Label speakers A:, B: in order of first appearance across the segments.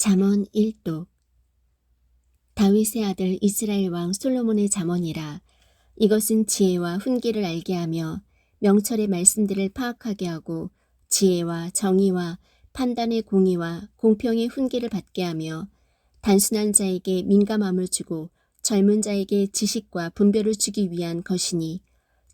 A: 잠언 1독. 다윗의 아들 이스라엘 왕 솔로몬의 잠언이라. 이것은 지혜와 훈계를 알게 하며 명철의 말씀들을 파악하게 하고 지혜와 정의와 판단의 공의와 공평의 훈계를 받게 하며 단순한 자에게 민감함을 주고 젊은 자에게 지식과 분별을 주기 위한 것이니,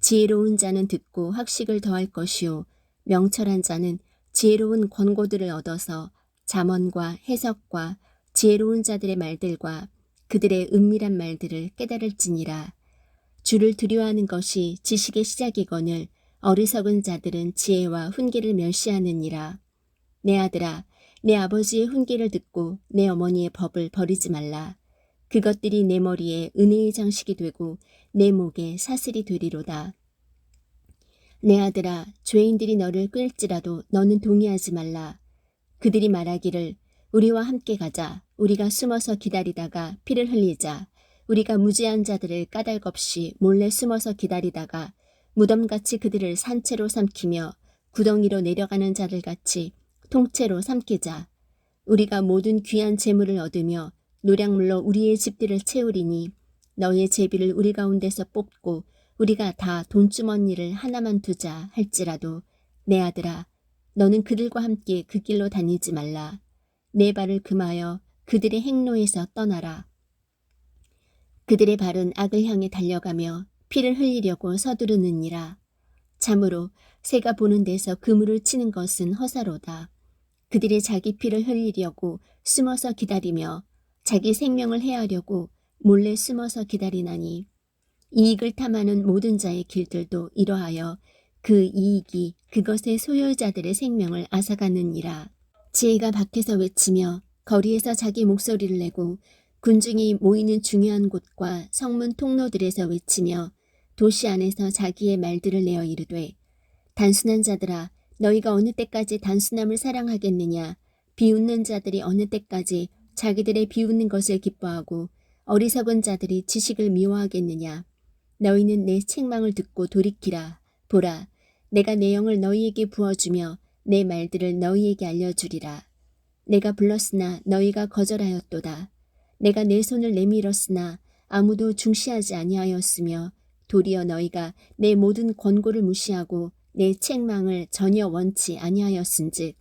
A: 지혜로운 자는 듣고 학식을 더할 것이요 명철한 자는 지혜로운 권고들을 얻어서 잠언과 해석과 지혜로운 자들의 말들과 그들의 은밀한 말들을 깨달을지니라. 주를 두려워하는 것이 지식의 시작이거늘 어리석은 자들은 지혜와 훈계를 멸시하느니라. 내 아들아, 내 아버지의 훈계를 듣고 내 어머니의 법을 버리지 말라. 그것들이 내 머리에 은혜의 장식이 되고 내 목에 사슬이 되리로다. 내 아들아, 죄인들이 너를 끌지라도 너는 동의하지 말라. 그들이 말하기를 우리와 함께 가자. 우리가 숨어서 기다리다가 피를 흘리자. 우리가 무죄한 자들을 까닭없이 몰래 숨어서 기다리다가 무덤같이 그들을 산채로 삼키며 구덩이로 내려가는 자들같이 통째로 삼키자. 우리가 모든 귀한 재물을 얻으며 노량물로 우리의 집들을 채우리니 너의 제비를 우리 가운데서 뽑고 우리가 다 돈주머니를 하나만 두자 할지라도 내 아들아, 너는 그들과 함께 그 길로 다니지 말라. 내 발을 금하여 그들의 행로에서 떠나라. 그들의 발은 악을 향해 달려가며 피를 흘리려고 서두르느니라. 참으로 새가 보는 데서 그물을 치는 것은 허사로다. 그들이 자기 피를 흘리려고 숨어서 기다리며 자기 생명을 해하려고 몰래 숨어서 기다리나니, 이익을 탐하는 모든 자의 길들도 이러하여 그 이익이 그것의 소유자들의 생명을 앗아가느니라. 지혜가 밖에서 외치며 거리에서 자기 목소리를 내고 군중이 모이는 중요한 곳과 성문 통로들에서 외치며 도시 안에서 자기의 말들을 내어 이르되, 단순한 자들아, 너희가 어느 때까지 단순함을 사랑하겠느냐. 비웃는 자들이 어느 때까지 자기들의 비웃는 것을 기뻐하고 어리석은 자들이 지식을 미워하겠느냐. 너희는 내 책망을 듣고 돌이키라. 보라, 내가 내 영을 너희에게 부어주며 내 말들을 너희에게 알려주리라. 내가 불렀으나 너희가 거절하였도다. 내가 내 손을 내밀었으나 아무도 중시하지 아니하였으며 도리어 너희가 내 모든 권고를 무시하고 내 책망을 전혀 원치 아니하였은즉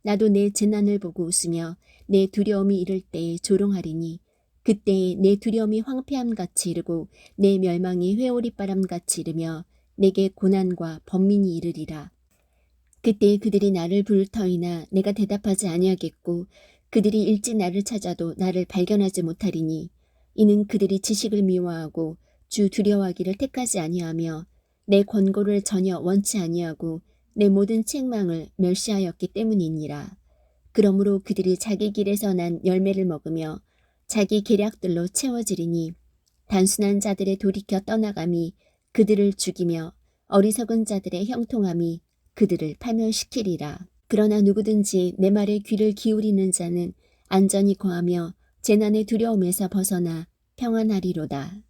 A: 나도 내 재난을 보고 웃으며 내 두려움이 이를 때에 조롱하리니, 그때에 내 두려움이 황폐함같이 이르고 내 멸망이 회오리바람같이 이르며 내게 고난과 번민이 이르리라. 그때 그들이 나를 부를 터이나 내가 대답하지 아니하겠고 그들이 일찍 나를 찾아도 나를 발견하지 못하리니, 이는 그들이 지식을 미워하고 주 두려워하기를 택하지 아니하며 내 권고를 전혀 원치 아니하고 내 모든 책망을 멸시하였기 때문이니라. 그러므로 그들이 자기 길에서 난 열매를 먹으며 자기 계략들로 채워지리니, 단순한 자들의 돌이켜 떠나감이 그들을 죽이며 어리석은 자들의 형통함이 그들을 파멸시키리라. 그러나 누구든지 내 말에 귀를 기울이는 자는 안전히 거하며 재난의 두려움에서 벗어나 평안하리로다.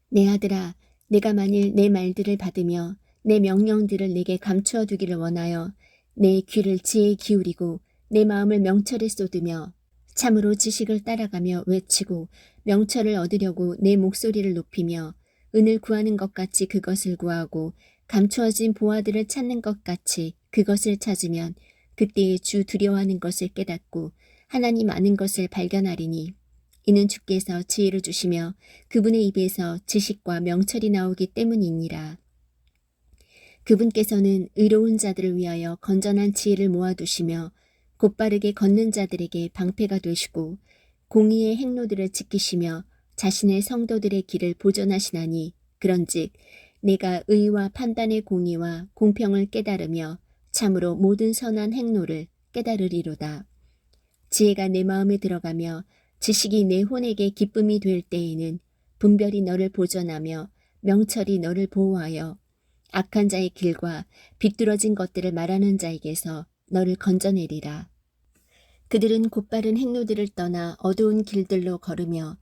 A: 내 아들아, 내가 만일 내 말들을 받으며 내 명령들을 내게 감추어 두기를 원하여 내 귀를 지혜에 기울이고 내 마음을 명철에 쏟으며 참으로 지식을 따라가며 외치고 명철을 얻으려고 내 목소리를 높이며 은을 구하는 것 같이 그것을 구하고 감추어진 보화들을 찾는 것 같이 그것을 찾으면 그때에 주 두려워하는 것을 깨닫고 하나님 아는 것을 발견하리니, 이는 주께서 지혜를 주시며 그분의 입에서 지식과 명철이 나오기 때문이니라. 그분께서는 의로운 자들을 위하여 건전한 지혜를 모아두시며 곧바르게 걷는 자들에게 방패가 되시고 공의의 행로들을 지키시며 자신의 성도들의 길을 보존하시나니, 그런즉 내가 의와 판단의 공의와 공평을 깨달으며 참으로 모든 선한 행로를 깨달으리로다. 지혜가 내 마음에 들어가며 지식이 내 혼에게 기쁨이 될 때에는 분별이 너를 보존하며 명철이 너를 보호하여 악한 자의 길과 비뚤어진 것들을 말하는 자에게서 너를 건져내리라. 그들은 곧바른 행로들을 떠나 어두운 길들로 걸으며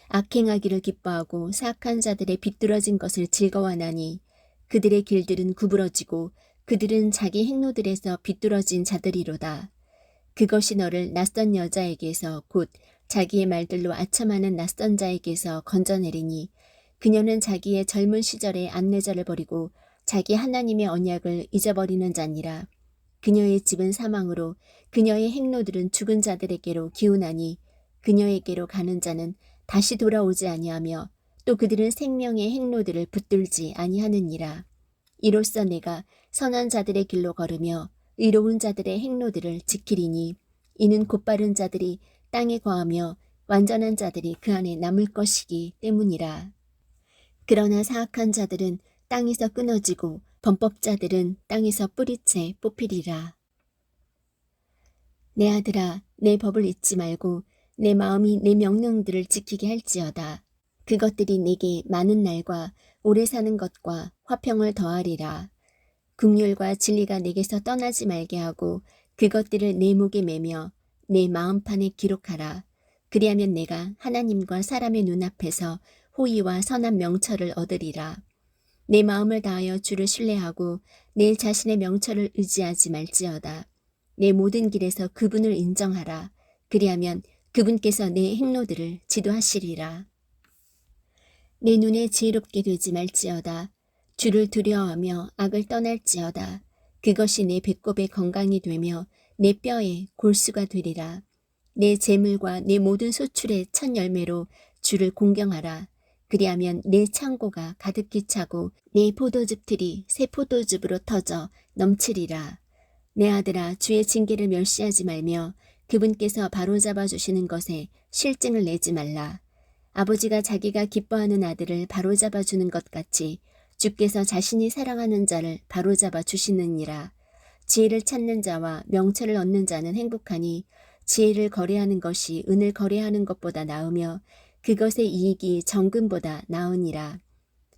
A: 악행하기를 기뻐하고 사악한 자들의 비뚤어진 것을 즐거워하나니, 그들의 길들은 구부러지고 그들은 자기 행로들에서 비뚤어진 자들이로다. 그것이 너를 낯선 여자에게서 곧 자기의 말들로 아첨하는 낯선 자에게서 건져내리니 그녀는 자기의 젊은 시절의 안내자를 버리고 자기 하나님의 언약을 잊어버리는 자니라. 그녀의 집은 사망으로 그녀의 행로들은 죽은 자들에게로 기운하니 그녀에게로 가는 자는 다시 돌아오지 아니하며 또 그들은 생명의 행로들을 붙들지 아니하느니라. 이로써 내가 선한 자들의 길로 걸으며 의로운 자들의 행로들을 지키리니 이는 곧바른 자들이 땅에 거하며 완전한 자들이 그 안에 남을 것이기 때문이라. 그러나 사악한 자들은 땅에서 끊어지고 범법자들은 땅에서 뿌리채 뽑히리라. 내 아들아, 내 법을 잊지 말고 내 마음이 내 명령들을 지키게 할지어다. 그것들이 내게 많은 날과 오래 사는 것과 화평을 더하리라. 긍휼과 진리가 내게서 떠나지 말게 하고 그것들을 내 목에 매며 내 마음판에 기록하라. 그리하면 내가 하나님과 사람의 눈앞에서 호의와 선한 명철을 얻으리라. 내 마음을 다하여 주를 신뢰하고 내 자신의 명철을 의지하지 말지어다. 내 모든 길에서 그분을 인정하라. 그리하면 그분께서 내 행로들을 지도하시리라. 내 눈에 지혜롭게 되지 말지어다. 주를 두려워하며 악을 떠날지어다. 그것이 내 배꼽의 건강이 되며 내 뼈에 골수가 되리라. 내 재물과 내 모든 소출의 첫 열매로 주를 공경하라. 그리하면 내 창고가 가득히 차고 내 포도즙 틀이 새 포도즙으로 터져 넘치리라. 내 아들아, 주의 징계를 멸시하지 말며 그분께서 바로잡아 주시는 것에 실증을 내지 말라. 아버지가 자기가 기뻐하는 아들을 바로잡아 주는 것 같이 주께서 자신이 사랑하는 자를 바로잡아 주시느니라. 지혜를 찾는 자와 명철을 얻는 자는 행복하니 지혜를 거래하는 것이 은을 거래하는 것보다 나으며 그것의 이익이 정금보다 나으니라.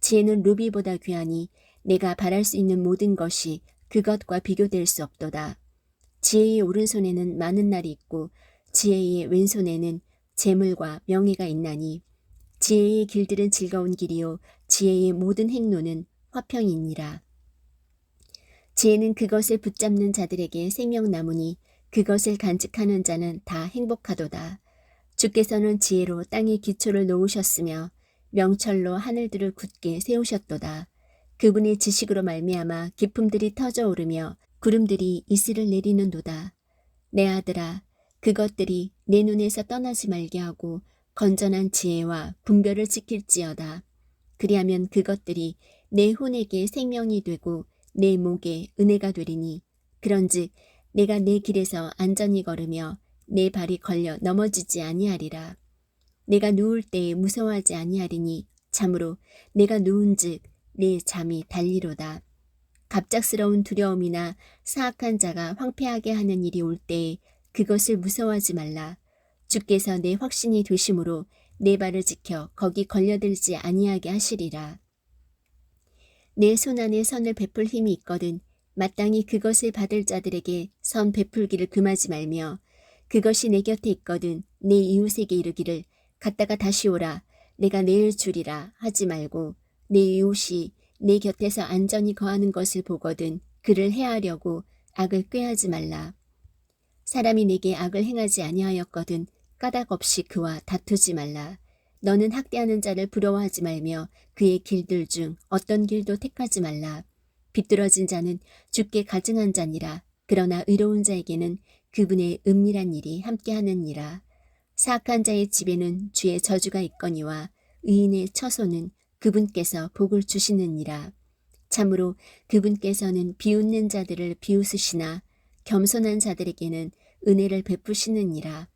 A: 지혜는 루비보다 귀하니 내가 바랄 수 있는 모든 것이 그것과 비교될 수 없도다. 지혜의 오른손에는 많은 날이 있고 지혜의 왼손에는 재물과 명예가 있나니 지혜의 길들은 즐거운 길이요 지혜의 모든 행로는 화평이니라. 지혜는 그것을 붙잡는 자들에게 생명나무니 그것을 간직하는 자는 다 행복하도다. 주께서는 지혜로 땅의 기초를 놓으셨으며 명철로 하늘들을 굳게 세우셨도다. 그분의 지식으로 말미암아 기품들이 터져오르며 구름들이 이슬을 내리는도다. 내 아들아, 그것들이 내 눈에서 떠나지 말게 하고 건전한 지혜와 분별을 지킬지어다. 그리하면 그것들이 내 혼에게 생명이 되고 내 목에 은혜가 되리니 그런즉 내가 내 길에서 안전히 걸으며 내 발이 걸려 넘어지지 아니하리라. 내가 누울 때에 무서워하지 아니하리니 참으로 내가 누운즉 내 잠이 달리로다. 갑작스러운 두려움이나 사악한 자가 황폐하게 하는 일이 올 때에 그것을 무서워하지 말라. 주께서 내 확신이 되심으로 내 발을 지켜 거기 걸려들지 아니하게 하시리라. 내 손 안에 선을 베풀 힘이 있거든 마땅히 그것을 받을 자들에게 선 베풀기를 금하지 말며 그것이 내 곁에 있거든 내 이웃에게 이르기를 갔다가 다시 오라 내가 내일 주리라 하지 말고 내 이웃이 내 곁에서 안전히 거하는 것을 보거든 그를 해하려고 악을 꾀하지 말라. 사람이 내게 악을 행하지 아니하였거든 까닭 없이 그와 다투지 말라. 너는 학대하는 자를 부러워하지 말며 그의 길들 중 어떤 길도 택하지 말라. 비뚤어진 자는 주께 가증한 자니라. 그러나 의로운 자에게는 그분의 은밀한 일이 함께하느니라. 사악한 자의 집에는 주의 저주가 있거니와 의인의 처소는 그분께서 복을 주시느니라. 참으로 그분께서는 비웃는 자들을 비웃으시나 겸손한 자들에게는 은혜를 베푸시느니라.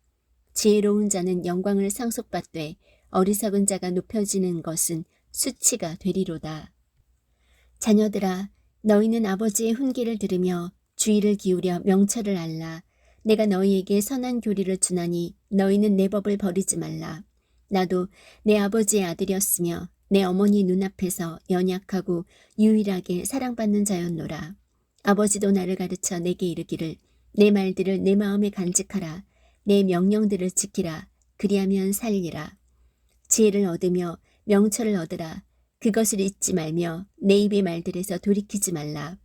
A: 지혜로운 자는 영광을 상속받되 어리석은 자가 높여지는 것은 수치가 되리로다. 자녀들아, 너희는 아버지의 훈계를 들으며 주의를 기울여 명철을 알라. 내가 너희에게 선한 교리를 주나니 너희는 내 법을 버리지 말라. 나도 내 아버지의 아들이었으며 내 어머니 눈앞에서 연약하고 유일하게 사랑받는 자였노라. 아버지도 나를 가르쳐 내게 이르기를 내 말들을 내 마음에 간직하라. 내 명령들을 지키라. 그리하면 살리라. 지혜를 얻으며 명철을 얻으라. 그것을 잊지 말며 내 입의 말들에서 돌이키지 말라.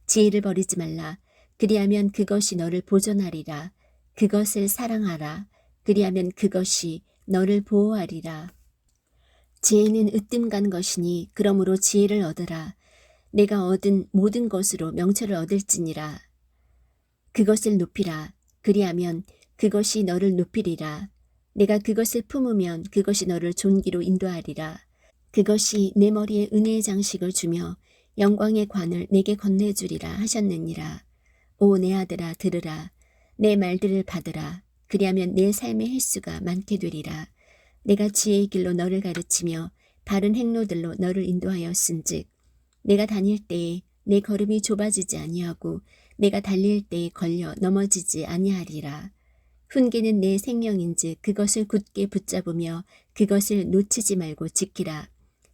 A: 지혜를 버리지 말라. 그리하면 그것이 너를 보존하리라. 그것을 사랑하라. 그리하면 그것이 너를 보호하리라. 지혜는 으뜸간 것이니 그러므로 지혜를 얻으라. 내가 얻은 모든 것으로 명철을 얻을지니라. 그것을 높이라. 그리하면 그것이 너를 높이리라. 내가 그것을 품으면 그것이 너를 존귀로 인도하리라. 그것이 내 머리에 은혜의 장식을 주며 영광의 관을 내게 건네주리라 하셨느니라. 오 내 아들아 들으라. 내 말들을 받으라. 그리하면 내 삶의 횟수가 많게 되리라. 내가 지혜의 길로 너를 가르치며 바른 행로들로 너를 인도하였은즉 내가 다닐 때에 내 걸음이 좁아지지 아니하고 내가 달릴 때에 걸려 넘어지지 아니하리라. 훈계는 내 생명인즉 그것을 굳게 붙잡으며 그것을 놓치지 말고 지키라.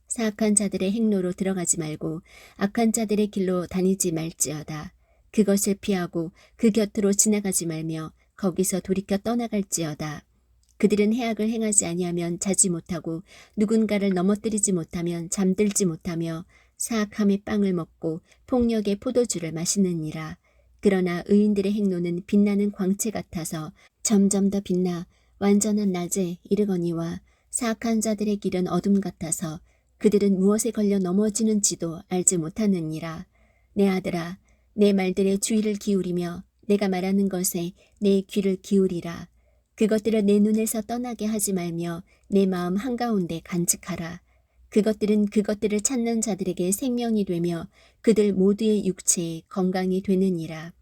A: 사악한 자들의 행로로 들어가지 말고 악한 자들의 길로 다니지 말지어다. 그것을 피하고 그 곁으로 지나가지 말며 거기서 돌이켜 떠나갈지어다. 그들은 해악을 행하지 아니하면 자지 못하고 누군가를 넘어뜨리지 못하면 잠들지 못하며 사악함의 빵을 먹고 폭력의 포도주를 마시느니라. 그러나 의인들의 행로는 빛나는 광채 같아서 점점 더 빛나 완전한 낮에 이르거니와 사악한 자들의 길은 어둠 같아서 그들은 무엇에 걸려 넘어지는지도 알지 못하느니라. 내 아들아 내 말들에 주의를 기울이며 내가 말하는 것에 내 귀를 기울이라. 그것들을 내 눈에서 떠나게 하지 말며 내 마음 한가운데 간직하라. 그것들은 그것들을 찾는 자들에게 생명이 되며 그들 모두의 육체에 건강이 되느니라.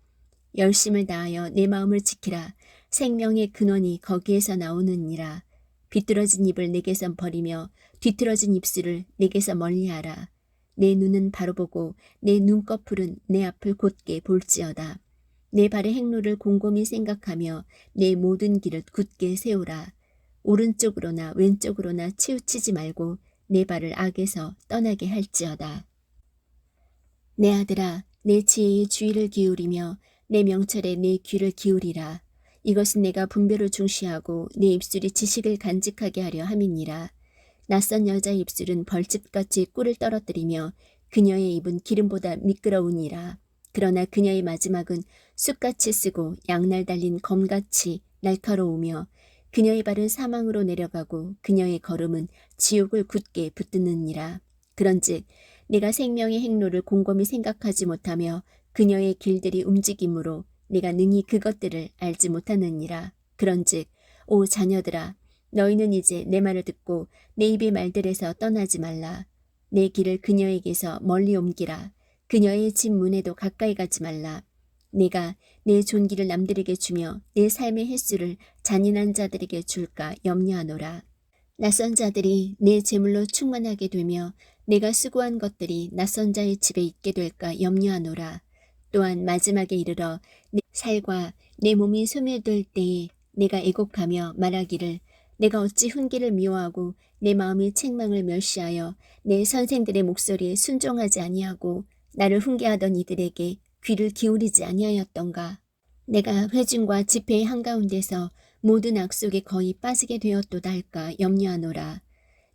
A: 열심을 다하여 내 마음을 지키라. 생명의 근원이 거기에서 나오느니라. 비뚤어진 입을 내게서 버리며 뒤틀어진 입술을 내게서 멀리하라. 내 눈은 바로 보고 내 눈꺼풀은 내 앞을 곧게 볼지어다. 내 발의 행로를 곰곰이 생각하며 내 모든 길을 굳게 세우라. 오른쪽으로나 왼쪽으로나 치우치지 말고 내 발을 악에서 떠나게 할지어다. 내 아들아 내 지혜에 주의를 기울이며 내 명철에 내 귀를 기울이라. 이것은 내가 분별을 중시하고 내 입술이 지식을 간직하게 하려 함이니라. 낯선 여자의 입술은 벌집같이 꿀을 떨어뜨리며 그녀의 입은 기름보다 미끄러우니라. 그러나 그녀의 마지막은 쑥같이 쓰고 양날 달린 검같이 날카로우며 그녀의 발은 사망으로 내려가고 그녀의 걸음은 지옥을 굳게 붙드느니라. 그런즉 내가 생명의 행로를 곰곰이 생각하지 못하며 그녀의 길들이 움직이므로 내가 능히 그것들을 알지 못하느니라. 그런즉 오 자녀들아 너희는 이제 내 말을 듣고 내 입의 말들에서 떠나지 말라. 내 길을 그녀에게서 멀리 옮기라. 그녀의 집 문에도 가까이 가지 말라. 내가 내 존귀를 남들에게 주며 내 삶의 횟수를 잔인한 자들에게 줄까 염려하노라. 낯선 자들이 내 재물로 충만하게 되며 내가 수고한 것들이 낯선 자의 집에 있게 될까 염려하노라. 또한 마지막에 이르러 내 살과 내 몸이 소멸될 때에 내가 애곡하며 말하기를 내가 어찌 훈계를 미워하고 내 마음이 책망을 멸시하여 내 선생들의 목소리에 순종하지 아니하고 나를 훈계하던 이들에게 귀를 기울이지 아니하였던가. 내가 회중과 집회의 한가운데서 모든 악속에 거의 빠지게 되었도다 할까 염려하노라.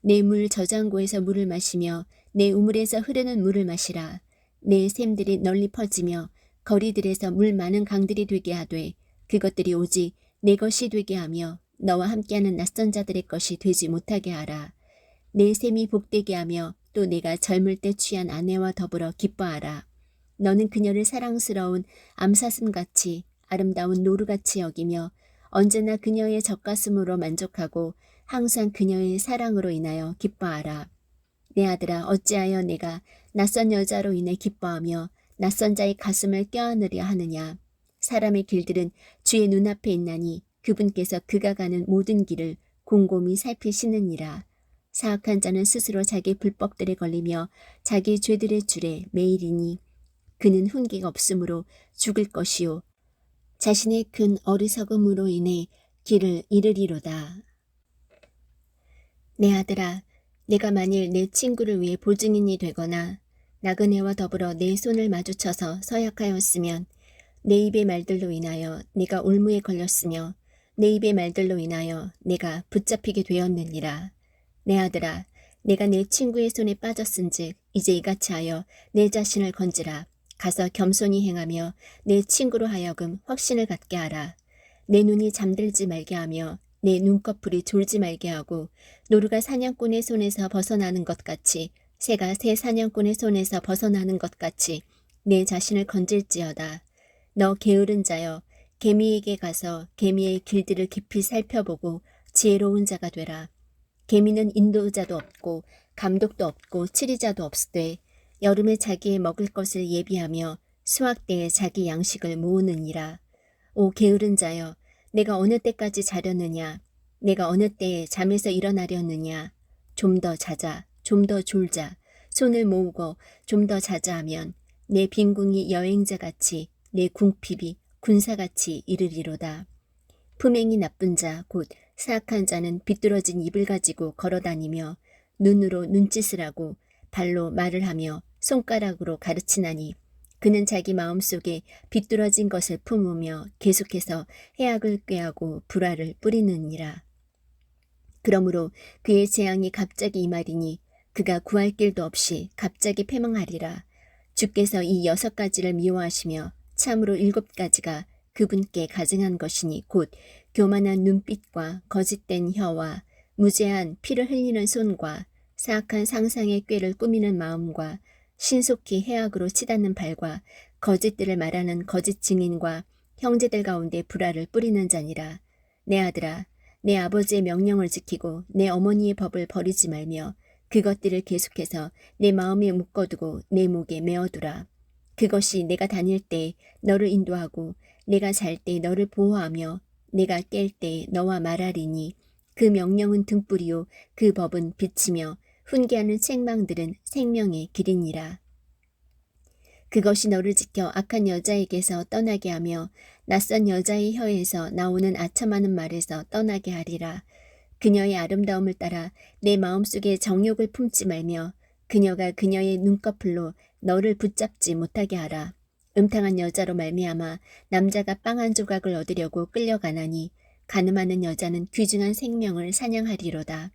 A: 내 물 저장고에서 물을 마시며 내 우물에서 흐르는 물을 마시라. 내 샘들이 널리 퍼지며 거리들에서 물 많은 강들이 되게 하되 그것들이 오직 내 것이 되게 하며 너와 함께하는 낯선 자들의 것이 되지 못하게 하라. 내 샘이 복되게 하며 또 내가 젊을 때 취한 아내와 더불어 기뻐하라. 너는 그녀를 사랑스러운 암사슴같이 아름다운 노루같이 여기며 언제나 그녀의 젖가슴으로 만족하고 항상 그녀의 사랑으로 인하여 기뻐하라. 내 아들아 어찌하여 내가 낯선 여자로 인해 기뻐하며 낯선 자의 가슴을 껴안으려 하느냐. 사람의 길들은 주의 눈앞에 있나니 그분께서 그가 가는 모든 길을 곰곰이 살피시느니라. 사악한 자는 스스로 자기 불법들에 걸리며 자기 죄들의 줄에 매이리니 그는 훈계가 없으므로 죽을 것이요 자신의 큰 어리석음으로 인해 길을 잃으리로다. 내 아들아 내가 만일 내 친구를 위해 보증인이 되거나 나그네와 더불어 내 손을 마주쳐서 서약하였으면 내 입의 말들로 인하여 내가 올무에 걸렸으며 내 입의 말들로 인하여 내가 붙잡히게 되었느니라. 내 아들아 내가 내 친구의 손에 빠졌은즉 이제 이같이 하여 내 자신을 건지라. 가서 겸손히 행하며 내 친구로 하여금 확신을 갖게 하라. 내 눈이 잠들지 말게 하며 내 눈꺼풀이 졸지 말게 하고 노루가 사냥꾼의 손에서 벗어나는 것 같이 새가 새 사냥꾼의 손에서 벗어나는 것 같이 내 자신을 건질지어다. 너 게으른 자여 개미에게 가서 개미의 길들을 깊이 살펴보고 지혜로운 자가 되라. 개미는 인도자도 없고 감독도 없고 치리자도 없으되 여름에 자기의 먹을 것을 예비하며 수확 때에 자기 양식을 모으느니라. 오 게으른 자여 내가 어느 때까지 자려느냐 내가 어느 때에 잠에서 일어나려느냐 좀 더 자자 좀 더 졸자 손을 모으고 좀 더 자자 하면 내 빈궁이 여행자같이 내 궁핍이 군사같이 이르리로다. 품행이 나쁜 자 곧 사악한 자는 비뚤어진 입을 가지고 걸어다니며 눈으로 눈짓을 하고 발로 말을 하며 손가락으로 가르치나니 그는 자기 마음속에 비뚤어진 것을 품으며 계속해서 해악을 꾀하고 불화를 뿌리느니라. 그러므로 그의 재앙이 갑자기 임하리니 그가 구할 길도 없이 갑자기 패망하리라. 주께서 이 6가지를 미워하시며 참으로 7가지가 그분께 가증한 것이니 곧 교만한 눈빛과 거짓된 혀와 무죄한 피를 흘리는 손과 사악한 상상의 꾀를 꾸미는 마음과 신속히 해악으로 치닫는 발과 거짓들을 말하는 거짓 증인과 형제들 가운데 불화를 뿌리는 자니라. 내 아들아 내 아버지의 명령을 지키고 내 어머니의 법을 버리지 말며 그것들을 계속해서 내 마음에 묶어두고 내 목에 메어두라. 그것이 내가 다닐 때 너를 인도하고 내가 잘 때 너를 보호하며 내가 깰 때 너와 말하리니 그 명령은 등불이요 그 법은 빛이며 훈계하는 책망들은 생명의 길이니라. 그것이 너를 지켜 악한 여자에게서 떠나게 하며 낯선 여자의 혀에서 나오는 아첨하는 말에서 떠나게 하리라. 그녀의 아름다움을 따라 내 마음속에 정욕을 품지 말며 그녀가 그녀의 눈꺼풀로 너를 붙잡지 못하게 하라. 음탕한 여자로 말미암아 남자가 빵 한 조각을 얻으려고 끌려가나니 가늠하는 여자는 귀중한 생명을 사냥하리로다.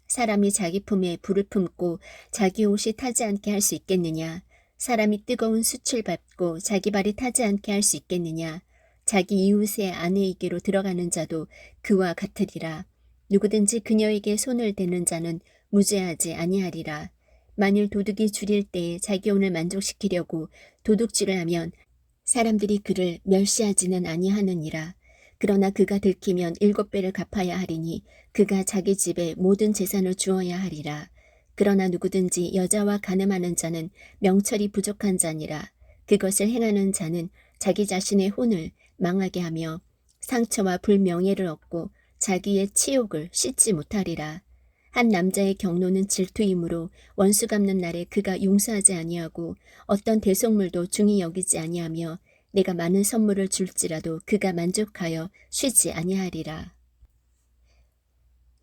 A: 사람이 자기 품에 불을 품고 자기 옷이 타지 않게 할 수 있겠느냐? 사람이 뜨거운 숯을 밟고 자기 발이 타지 않게 할 수 있겠느냐? 자기 이웃의 아내에게로 들어가는 자도 그와 같으리라. 누구든지 그녀에게 손을 대는 자는 무죄하지 아니하리라. 만일 도둑이 줄일 때에 자기 혼을 만족시키려고 도둑질을 하면 사람들이 그를 멸시하지는 아니하느니라. 그러나 그가 들키면 7배를 갚아야 하리니 그가 자기 집에 모든 재산을 주어야 하리라. 그러나 누구든지 여자와 간음하는 자는 명철이 부족한 자니라. 그것을 행하는 자는 자기 자신의 혼을 망하게 하며 상처와 불명예를 얻고 자기의 치욕을 씻지 못하리라. 한 남자의 경노는 질투이므로 원수 갚는 날에 그가 용서하지 아니하고 어떤 대속물도 중히 여기지 아니하며 내가 많은 선물을 줄지라도 그가 만족하여 쉬지 아니하리라.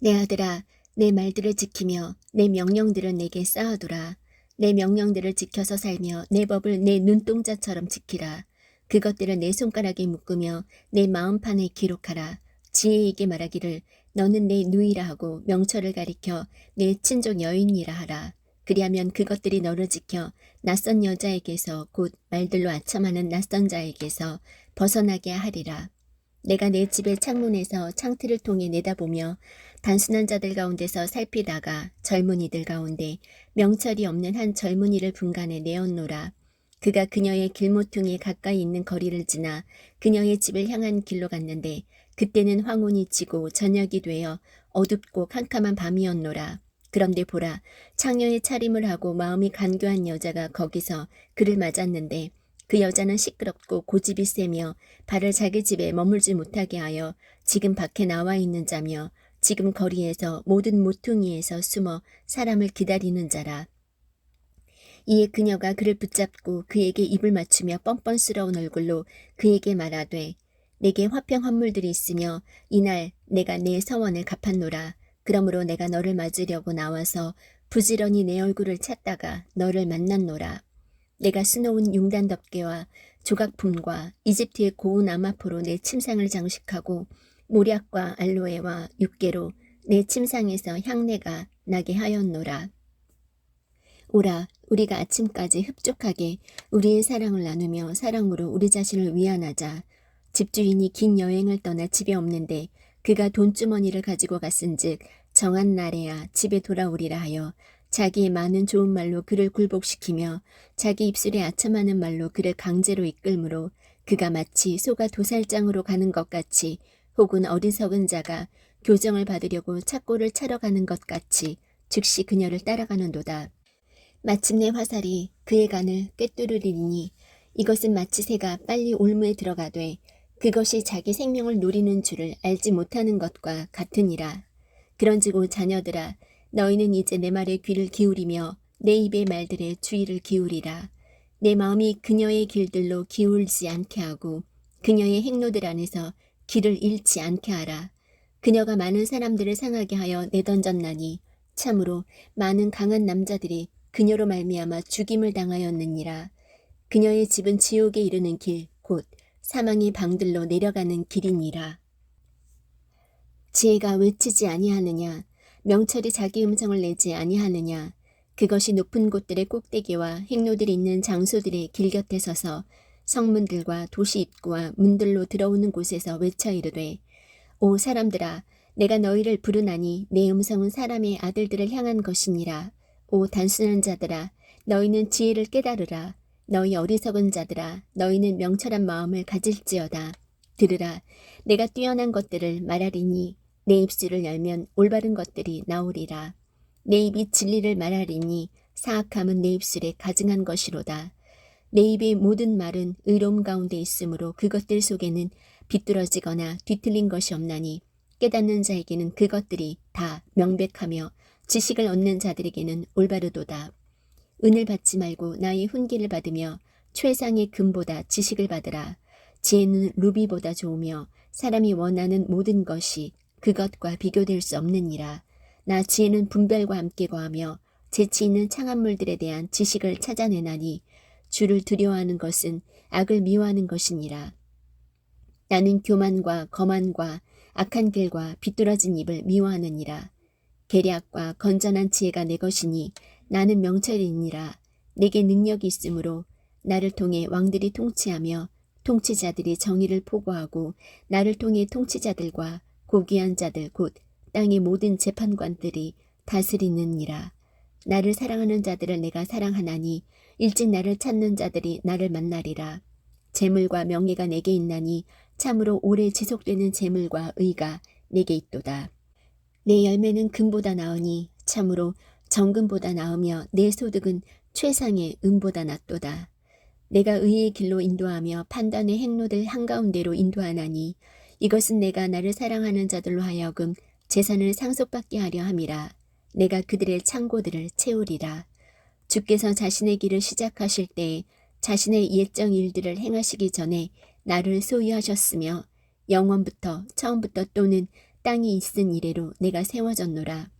A: 내 아들아 내 말들을 지키며 내 명령들을 내게 쌓아두라. 내 명령들을 지켜서 살며 내 법을 내 눈동자처럼 지키라. 그것들을 내 손가락에 묶으며 내 마음판에 기록하라. 지혜에게 말하기를 너는 내 누이라 하고 명철을 가리켜 내 친족 여인이라 하라. 그리하면 그것들이 너를 지켜 낯선 여자에게서 곧 말들로 아첨하는 낯선 자에게서 벗어나게 하리라. 내가 내 집의 창문에서 창틀을 통해 내다보며 단순한 자들 가운데서 살피다가 젊은이들 가운데 명철이 없는 한 젊은이를 분간해 내었노라. 그가 그녀의 길모퉁이에 가까이 있는 거리를 지나 그녀의 집을 향한 길로 갔는데 그때는 황혼이 지고 저녁이 되어 어둡고 캄캄한 밤이었노라. 그런데 보라, 창녀의 차림을 하고 마음이 간교한 여자가 거기서 그를 맞았는데 그 여자는 시끄럽고 고집이 세며 발을 자기 집에 머물지 못하게 하여 지금 밖에 나와 있는 자며 지금 거리에서 모든 모퉁이에서 숨어 사람을 기다리는 자라. 이에 그녀가 그를 붙잡고 그에게 입을 맞추며 뻔뻔스러운 얼굴로 그에게 말하되 내게 화평 헌물들이 있으며 이날 내가 내 서원을 갚았노라. 그러므로 내가 너를 맞으려고 나와서 부지런히 내 얼굴을 찾다가 너를 만났노라. 내가 수놓은 융단 덮개와 조각품과 이집트의 고운 아마포로 내 침상을 장식하고 모략과 알로에와 육개로 내 침상에서 향내가 나게 하였노라. 오라, 우리가 아침까지 흡족하게 우리의 사랑을 나누며 사랑으로 우리 자신을 위안하자. 집주인이 긴 여행을 떠나 집에 없는데 그가 돈주머니를 가지고 갔은즉 정한 날에야 집에 돌아오리라 하여 자기의 많은 좋은 말로 그를 굴복시키며 자기 입술에 아첨하는 말로 그를 강제로 이끌므로 그가 마치 소가 도살장으로 가는 것 같이 혹은 어리석은 자가 교정을 받으려고 착고를 차러 가는 것 같이 즉시 그녀를 따라가는도다. 마침내 화살이 그의 간을 꿰뚫으리니 이것은 마치 새가 빨리 올무에 들어가되 그것이 자기 생명을 노리는 줄을 알지 못하는 것과 같으니라. 그런즉 오 자녀들아 너희는 이제 내 말에 귀를 기울이며 내 입의 말들에 주의를 기울이라. 내 마음이 그녀의 길들로 기울지 않게 하고 그녀의 행로들 안에서 길을 잃지 않게 하라. 그녀가 많은 사람들을 상하게 하여 내던졌나니 참으로 많은 강한 남자들이 그녀로 말미암아 죽임을 당하였느니라. 그녀의 집은 지옥에 이르는 길 곧 사망의 방들로 내려가는 길이니라. 지혜가 외치지 아니하느냐 명철이 자기 음성을 내지 아니하느냐 그것이 높은 곳들의 꼭대기와 행로들이 있는 장소들의 길 곁에 서서 성문들과 도시 입구와 문들로 들어오는 곳에서 외쳐 이르되 오 사람들아 내가 너희를 부르나니 내 음성은 사람의 아들들을 향한 것이니라. 오 단순한 자들아 너희는 지혜를 깨달으라. 너희 어리석은 자들아 너희는 명철한 마음을 가질지어다. 들으라 내가 뛰어난 것들을 말하리니 내 입술을 열면 올바른 것들이 나오리라. 내 입이 진리를 말하리니 사악함은 내 입술에 가증한 것이로다. 내 입의 모든 말은 의로움 가운데 있으므로 그것들 속에는 비뚤어지거나 뒤틀린 것이 없나니 깨닫는 자에게는 그것들이 다 명백하며 지식을 얻는 자들에게는 올바르도다. 은을 받지 말고 나의 훈계를 받으며 최상의 금보다 지식을 받으라. 지혜는 루비보다 좋으며 사람이 원하는 모든 것이 그것과 비교될 수 없느니라. 나 지혜는 분별과 함께 거하며 재치 있는 창한물들에 대한 지식을 찾아내나니 주를 두려워하는 것은 악을 미워하는 것이니라. 나는 교만과 거만과 악한 길과 비뚤어진 입을 미워하느니라. 계략과 건전한 지혜가 내 것이니 나는 명철이니라. 내게 능력이 있으므로 나를 통해 왕들이 통치하며 통치자들이 정의를 포고하고 나를 통해 통치자들과 고귀한 자들 곧 땅의 모든 재판관들이 다스리느니라. 나를 사랑하는 자들을 내가 사랑하나니 일찍 나를 찾는 자들이 나를 만나리라. 재물과 명예가 내게 있나니 참으로 오래 지속되는 재물과 의가 내게 있도다. 내 열매는 금보다 나으니 참으로 정금보다 나으며 내 소득은 최상의 은보다 낫도다. 내가 의의 길로 인도하며 판단의 행로들 한가운데로 인도하나니 이것은 내가 나를 사랑하는 자들로 하여금 재산을 상속받게 하려 함이라. 내가 그들의 창고들을 채우리라. 주께서 자신의 길을 시작하실 때에 자신의 예정 일들을 행하시기 전에 나를 소유하셨으며 영원부터 처음부터 또는 땅이 있은 이래로 내가 세워졌노라.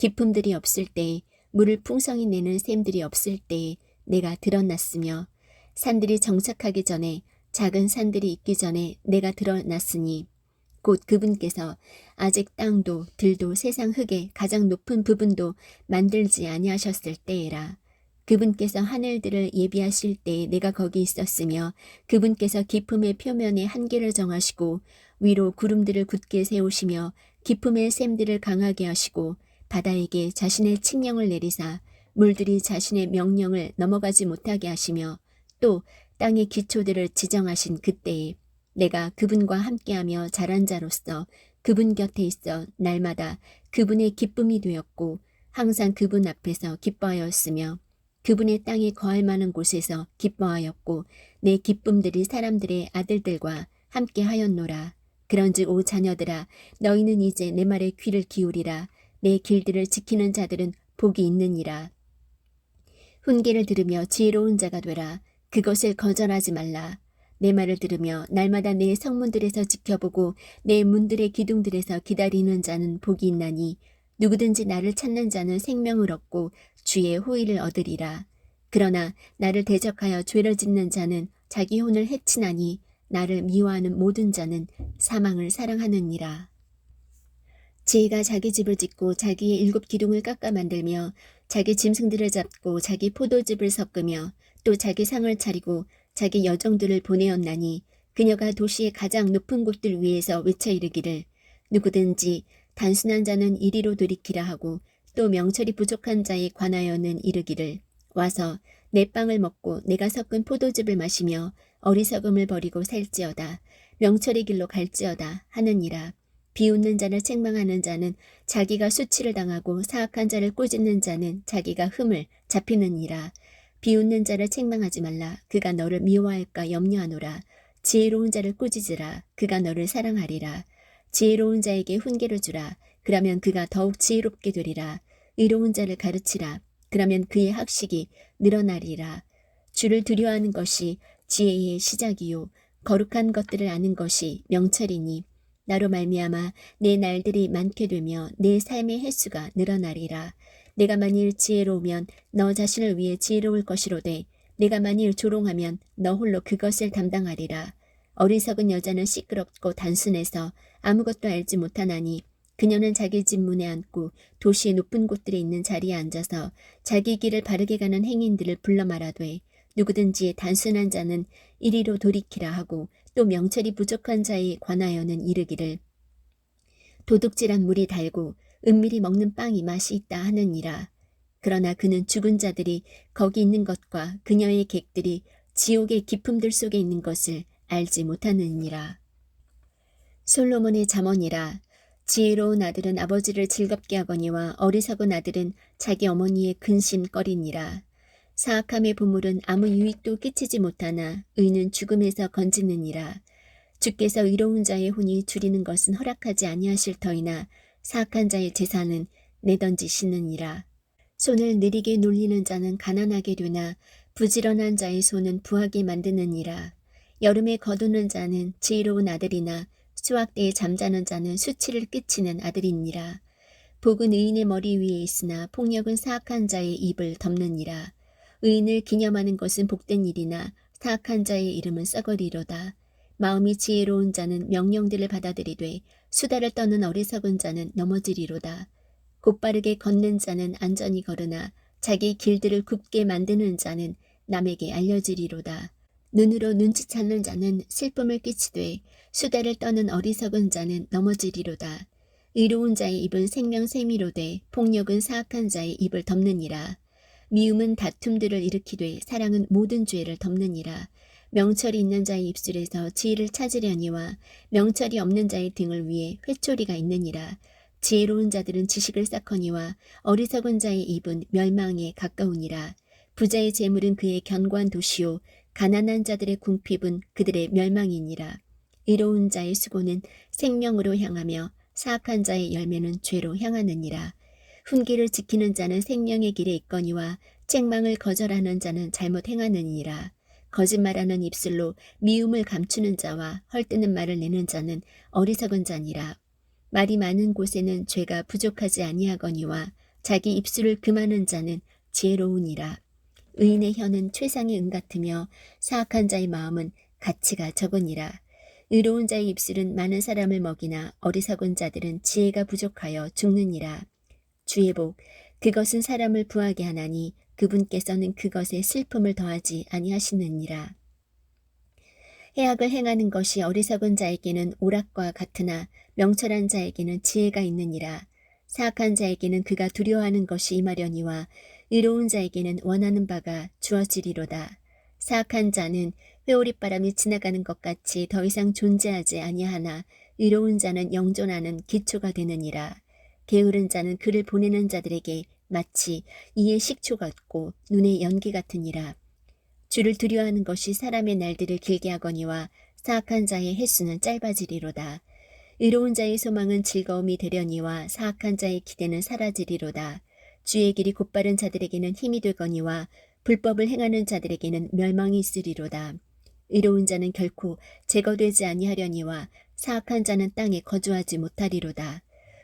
A: 기품들이 없을 때에 물을 풍성히 내는 샘들이 없을 때에 내가 드러났으며 산들이 정착하기 전에 작은 산들이 있기 전에 내가 드러났으니 곧 그분께서 아직 땅도 들도 세상 흙의 가장 높은 부분도 만들지 아니하셨을 때에라. 그분께서 하늘들을 예비하실 때에 내가 거기 있었으며 그분께서 깊음의 표면에 한계를 정하시고 위로 구름들을 굳게 세우시며 깊음의 샘들을 강하게 하시고 바다에게 자신의 칙령을 내리사 물들이 자신의 명령을 넘어가지 못하게 하시며 또 땅의 기초들을 지정하신 그때에 내가 그분과 함께하며 자란 자로서 그분 곁에 있어 날마다 그분의 기쁨이 되었고 항상 그분 앞에서 기뻐하였으며 그분의 땅에 거할 만한 곳에서 기뻐하였고 내 기쁨들이 사람들의 아들들과 함께 하였노라. 그런즉 오 자녀들아 너희는 이제 내 말에 귀를 기울이라. 내 길들을 지키는 자들은 복이 있느니라. 훈계를 들으며 지혜로운 자가 되라. 그것을 거절하지 말라. 내 말을 들으며 날마다 내 성문들에서 지켜보고 내 문들의 기둥들에서 기다리는 자는 복이 있나니 누구든지 나를 찾는 자는 생명을 얻고 주의 호의를 얻으리라. 그러나 나를 대적하여 죄를 짓는 자는 자기 혼을 해치나니 나를 미워하는 모든 자는 사망을 사랑하느니라. 지혜가 자기 집을 짓고 자기의 7 기둥을 깎아 만들며 자기 짐승들을 잡고 자기 포도즙을 섞으며 또 자기 상을 차리고 자기 여종들을 보내었나니 그녀가 도시의 가장 높은 곳들 위에서 외쳐 이르기를 누구든지 단순한 자는 이리로 돌이키라 하고 또 명철이 부족한 자에 관하여는 이르기를 와서 내 빵을 먹고 내가 섞은 포도즙을 마시며 어리석음을 버리고 살지어다. 명철의 길로 갈지어다 하느니라. 비웃는 자를 책망하는 자는 자기가 수치를 당하고 사악한 자를 꾸짖는 자는 자기가 흠을 잡히느니라. 비웃는 자를 책망하지 말라. 그가 너를 미워할까 염려하노라. 지혜로운 자를 꾸짖으라. 그가 너를 사랑하리라. 지혜로운 자에게 훈계를 주라. 그러면 그가 더욱 지혜롭게 되리라. 의로운 자를 가르치라. 그러면 그의 학식이 늘어나리라. 주를 두려워하는 것이 지혜의 시작이요 거룩한 것들을 아는 것이 명철이니 나로 말미암아 내 날들이 많게 되며 내 삶의 횟수가 늘어나리라. 내가 만일 지혜로우면 너 자신을 위해 지혜로울 것이로되 내가 만일 조롱하면 너 홀로 그것을 담당하리라. 어리석은 여자는 시끄럽고 단순해서 아무것도 알지 못하나니 그녀는 자기 집 문에 앉고 도시의 높은 곳들에 있는 자리에 앉아서 자기 길을 바르게 가는 행인들을 불러 말하되 누구든지 단순한 자는 이리로 돌이키라 하고 또 명철이 부족한 자에 관하여는 이르기를 도둑질한 물이 달고 은밀히 먹는 빵이 맛이 있다 하느니라. 그러나 그는 죽은 자들이 거기 있는 것과 그녀의 객들이 지옥의 깊음들 속에 있는 것을 알지 못하느니라. 솔로몬의 잠언이라. 지혜로운 아들은 아버지를 즐겁게 하거니와 어리석은 아들은 자기 어머니의 근심거리니라. 사악함의 보물은 아무 유익도 끼치지 못하나 의는 죽음에서 건지느니라. 주께서 의로운 자의 혼이 줄이는 것은 허락하지 아니하실 터이나 사악한 자의 재산은 내던지시느니라. 손을 느리게 놀리는 자는 가난하게 되나 부지런한 자의 손은 부하게 만드느니라. 여름에 거두는 자는 지혜로운 아들이나 수확 때에 잠자는 자는 수치를 끼치는 아들이니라. 복은 의인의 머리 위에 있으나 폭력은 사악한 자의 입을 덮느니라. 의인을 기념하는 것은 복된 일이나 사악한 자의 이름은 썩으리로다. 마음이 지혜로운 자는 명령들을 받아들이되 수다를 떠는 어리석은 자는 넘어지리로다. 곧바르게 걷는 자는 안전히 걸으나 자기 길들을 굽게 만드는 자는 남에게 알려지리로다. 눈으로 눈치채는 자는 슬픔을 끼치되 수다를 떠는 어리석은 자는 넘어지리로다. 의로운 자의 입은 생명샘이로되 폭력은 사악한 자의 입을 덮느니라. 미움은 다툼들을 일으키되 사랑은 모든 죄를 덮느니라. 명철이 있는 자의 입술에서 지혜를 찾으려니와 명철이 없는 자의 등을 위해 회초리가 있느니라. 지혜로운 자들은 지식을 쌓거니와 어리석은 자의 입은 멸망에 가까우니라. 부자의 재물은 그의 견고한 도시요 가난한 자들의 궁핍은 그들의 멸망이니라. 의로운 자의 수고는 생명으로 향하며 사악한 자의 열매는 죄로 향하느니라. 훈계를 지키는 자는 생명의 길에 있거니와 책망을 거절하는 자는 잘못 행하느니라. 거짓말하는 입술로 미움을 감추는 자와 헐뜯는 말을 내는 자는 어리석은 자니라. 말이 많은 곳에는 죄가 부족하지 아니하거니와 자기 입술을 금하는 자는 지혜로우니라. 의인의 혀는 최상의 은 같으며 사악한 자의 마음은 가치가 적으니라. 의로운 자의 입술은 많은 사람을 먹이나 어리석은 자들은 지혜가 부족하여 죽느니라. 주의 복, 그것은 사람을 부하게 하나니 그분께서는 그것에 슬픔을 더하지 아니하시느니라. 해악을 행하는 것이 어리석은 자에게는 오락과 같으나 명철한 자에게는 지혜가 있느니라. 사악한 자에게는 그가 두려워하는 것이 임하려니와 의로운 자에게는 원하는 바가 주어지리로다. 사악한 자는 회오리바람이 지나가는 것 같이 더 이상 존재하지 아니하나 의로운 자는 영존하는 기초가 되느니라. 게으른 자는 그를 보내는 자들에게 마치 이의 식초 같고 눈의 연기 같으니라. 주를 두려워하는 것이 사람의 날들을 길게 하거니와 사악한 자의 횟수는 짧아지리로다. 의로운 자의 소망은 즐거움이 되려니와 사악한 자의 기대는 사라지리로다. 주의 길이 곧바른 자들에게는 힘이 되거니와 불법을 행하는 자들에게는 멸망이 있으리로다. 의로운 자는 결코 제거되지 아니하려니와 사악한 자는 땅에 거주하지 못하리로다.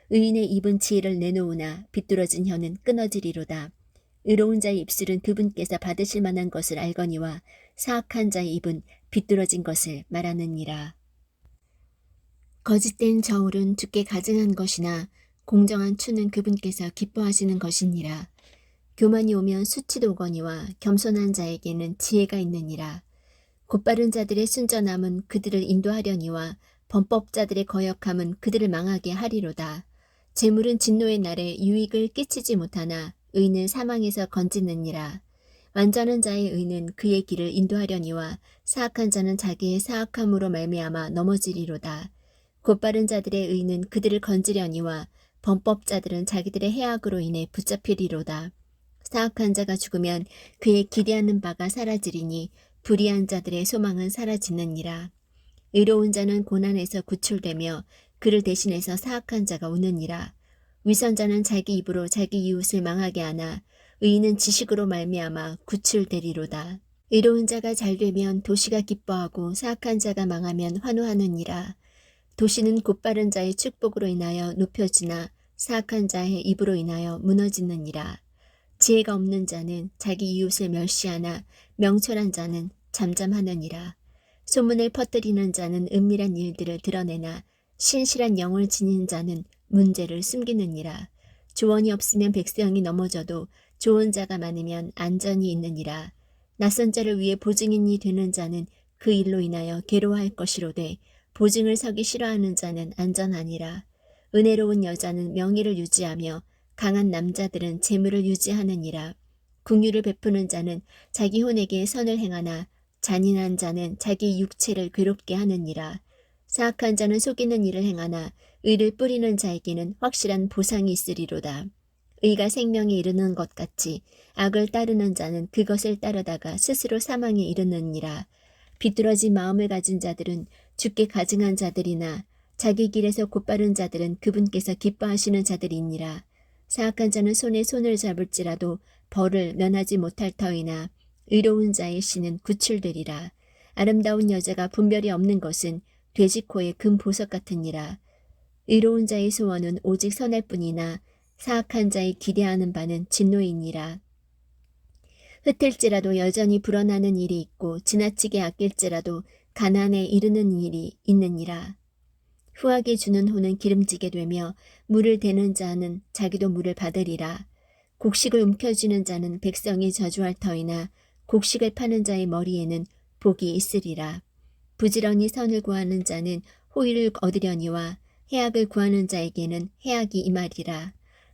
A: 의인의 입은 지혜를 내놓으나 비뚤어진 혀는 끊어지리로다. 의로운 자의 입술은 그분께서 받으실 만한 것을 알거니와 사악한 자의 입은 비뚤어진 것을 말하느니라. 거짓된 저울은 주께 가증한 것이나 공정한 추는 그분께서 기뻐하시는 것이니라. 교만이 오면 수치도 오거니와 겸손한 자에게는 지혜가 있느니라. 곧바른 자들의 순전함은 그들을 인도하려니와 범법자들의 거역함은 그들을 망하게 하리로다. 재물은 진노의 날에 유익을 끼치지 못하나 의는 사망에서 건지느니라. 완전한 자의 의는 그의 길을 인도하려니와 사악한 자는 자기의 사악함으로 말미암아 넘어지리로다. 곧바른 자들의 의는 그들을 건지려니와 범법자들은 자기들의 해악으로 인해 붙잡히리로다. 사악한 자가 죽으면 그의 기대하는 바가 사라지리니 불의한 자들의 소망은 사라지느니라. 의로운 자는 고난에서 구출되며 그를 대신해서 사악한 자가 오느니라. 위선자는 자기 입으로 자기 이웃을 망하게 하나 의인은 지식으로 말미암아 구출되리로다. 의로운 자가 잘되면 도시가 기뻐하고 사악한 자가 망하면 환호하느니라. 도시는 곧바른 자의 축복으로 인하여 높여지나 사악한 자의 입으로 인하여 무너지느니라. 지혜가 없는 자는 자기 이웃을 멸시하나 명철한 자는 잠잠하느니라. 소문을 퍼뜨리는 자는 은밀한 일들을 드러내나 신실한 영을 지닌 자는 문제를 숨기느니라. 조언이 없으면 백성이 넘어져도 좋은 자가 많으면 안전이 있느니라. 낯선 자를 위해 보증인이 되는 자는 그 일로 인하여 괴로워할 것이로되 보증을 서기 싫어하는 자는 안전하니라. 은혜로운 여자는 명예를 유지하며 강한 남자들은 재물을 유지하느니라. 긍휼을 베푸는 자는 자기 혼에게 선을 행하나 잔인한 자는 자기 육체를 괴롭게 하느니라. 사악한 자는 속이는 일을 행하나 의를 뿌리는 자에게는 확실한 보상이 있으리로다. 의가 생명에 이르는 것 같이 악을 따르는 자는 그것을 따르다가 스스로 사망에 이르느니라. 비뚤어진 마음을 가진 자들은 주께 가증한 자들이나 자기 길에서 곧바른 자들은 그분께서 기뻐하시는 자들이니라. 사악한 자는 손에 손을 잡을지라도 벌을 면하지 못할 터이나 의로운 자의 씨는 구출되리라. 아름다운 여자가 분별이 없는 것은 돼지코의 금 보석 같으니라. 의로운 자의 소원은 오직 선할 뿐이나 사악한 자의 기대하는 바는 진노이니라. 흩을지라도 여전히 불어나는 일이 있고 지나치게 아낄지라도 가난에 이르는 일이 있느니라. 후하게 주는 호는 기름지게 되며 물을 대는 자는 자기도 물을 받으리라. 곡식을 움켜쥐는 자는 백성이 저주할 터이나 곡식을 파는 자의 머리에는 복이 있으리라. 부지런히 선을 구하는 자는 호의를 얻으려니와 해악을 구하는 자에게는 해악이 임하리라.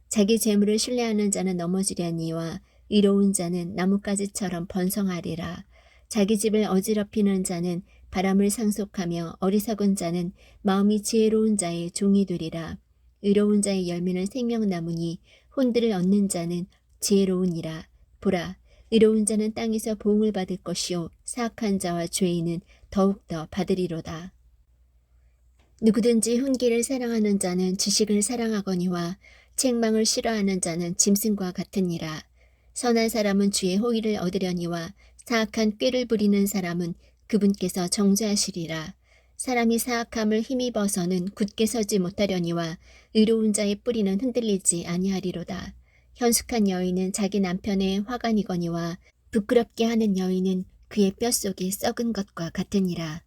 A: 자기 재물을 신뢰하는 자는 넘어지려니와 의로운 자는 나뭇가지처럼 번성하리라. 자기 집을 어지럽히는 자는 바람을 상속하며 어리석은 자는 마음이 지혜로운 자의 종이 되리라. 의로운 자의 열매는 생명나무니 혼들을 얻는 자는 지혜로우니라. 보라, 의로운 자는 땅에서 보응을 받을 것이요 사악한 자와 죄인은 더욱더 받으리로다. 누구든지 훈계를 사랑하는 자는 지식을 사랑하거니와 책망을 싫어하는 자는 짐승과 같으니라. 선한 사람은 주의 호의를 얻으려니와 사악한 꾀를 부리는 사람은 그분께서 정죄하시리라. 사람이 사악함을 힘입어서는 굳게 서지 못하려니와 의로운 자의 뿌리는 흔들리지 아니하리로다. 현숙한 여인은 자기 남편의 화관이거니와 부끄럽게 하는 여인은 그의 뼛속이 썩은 것과 같으니라.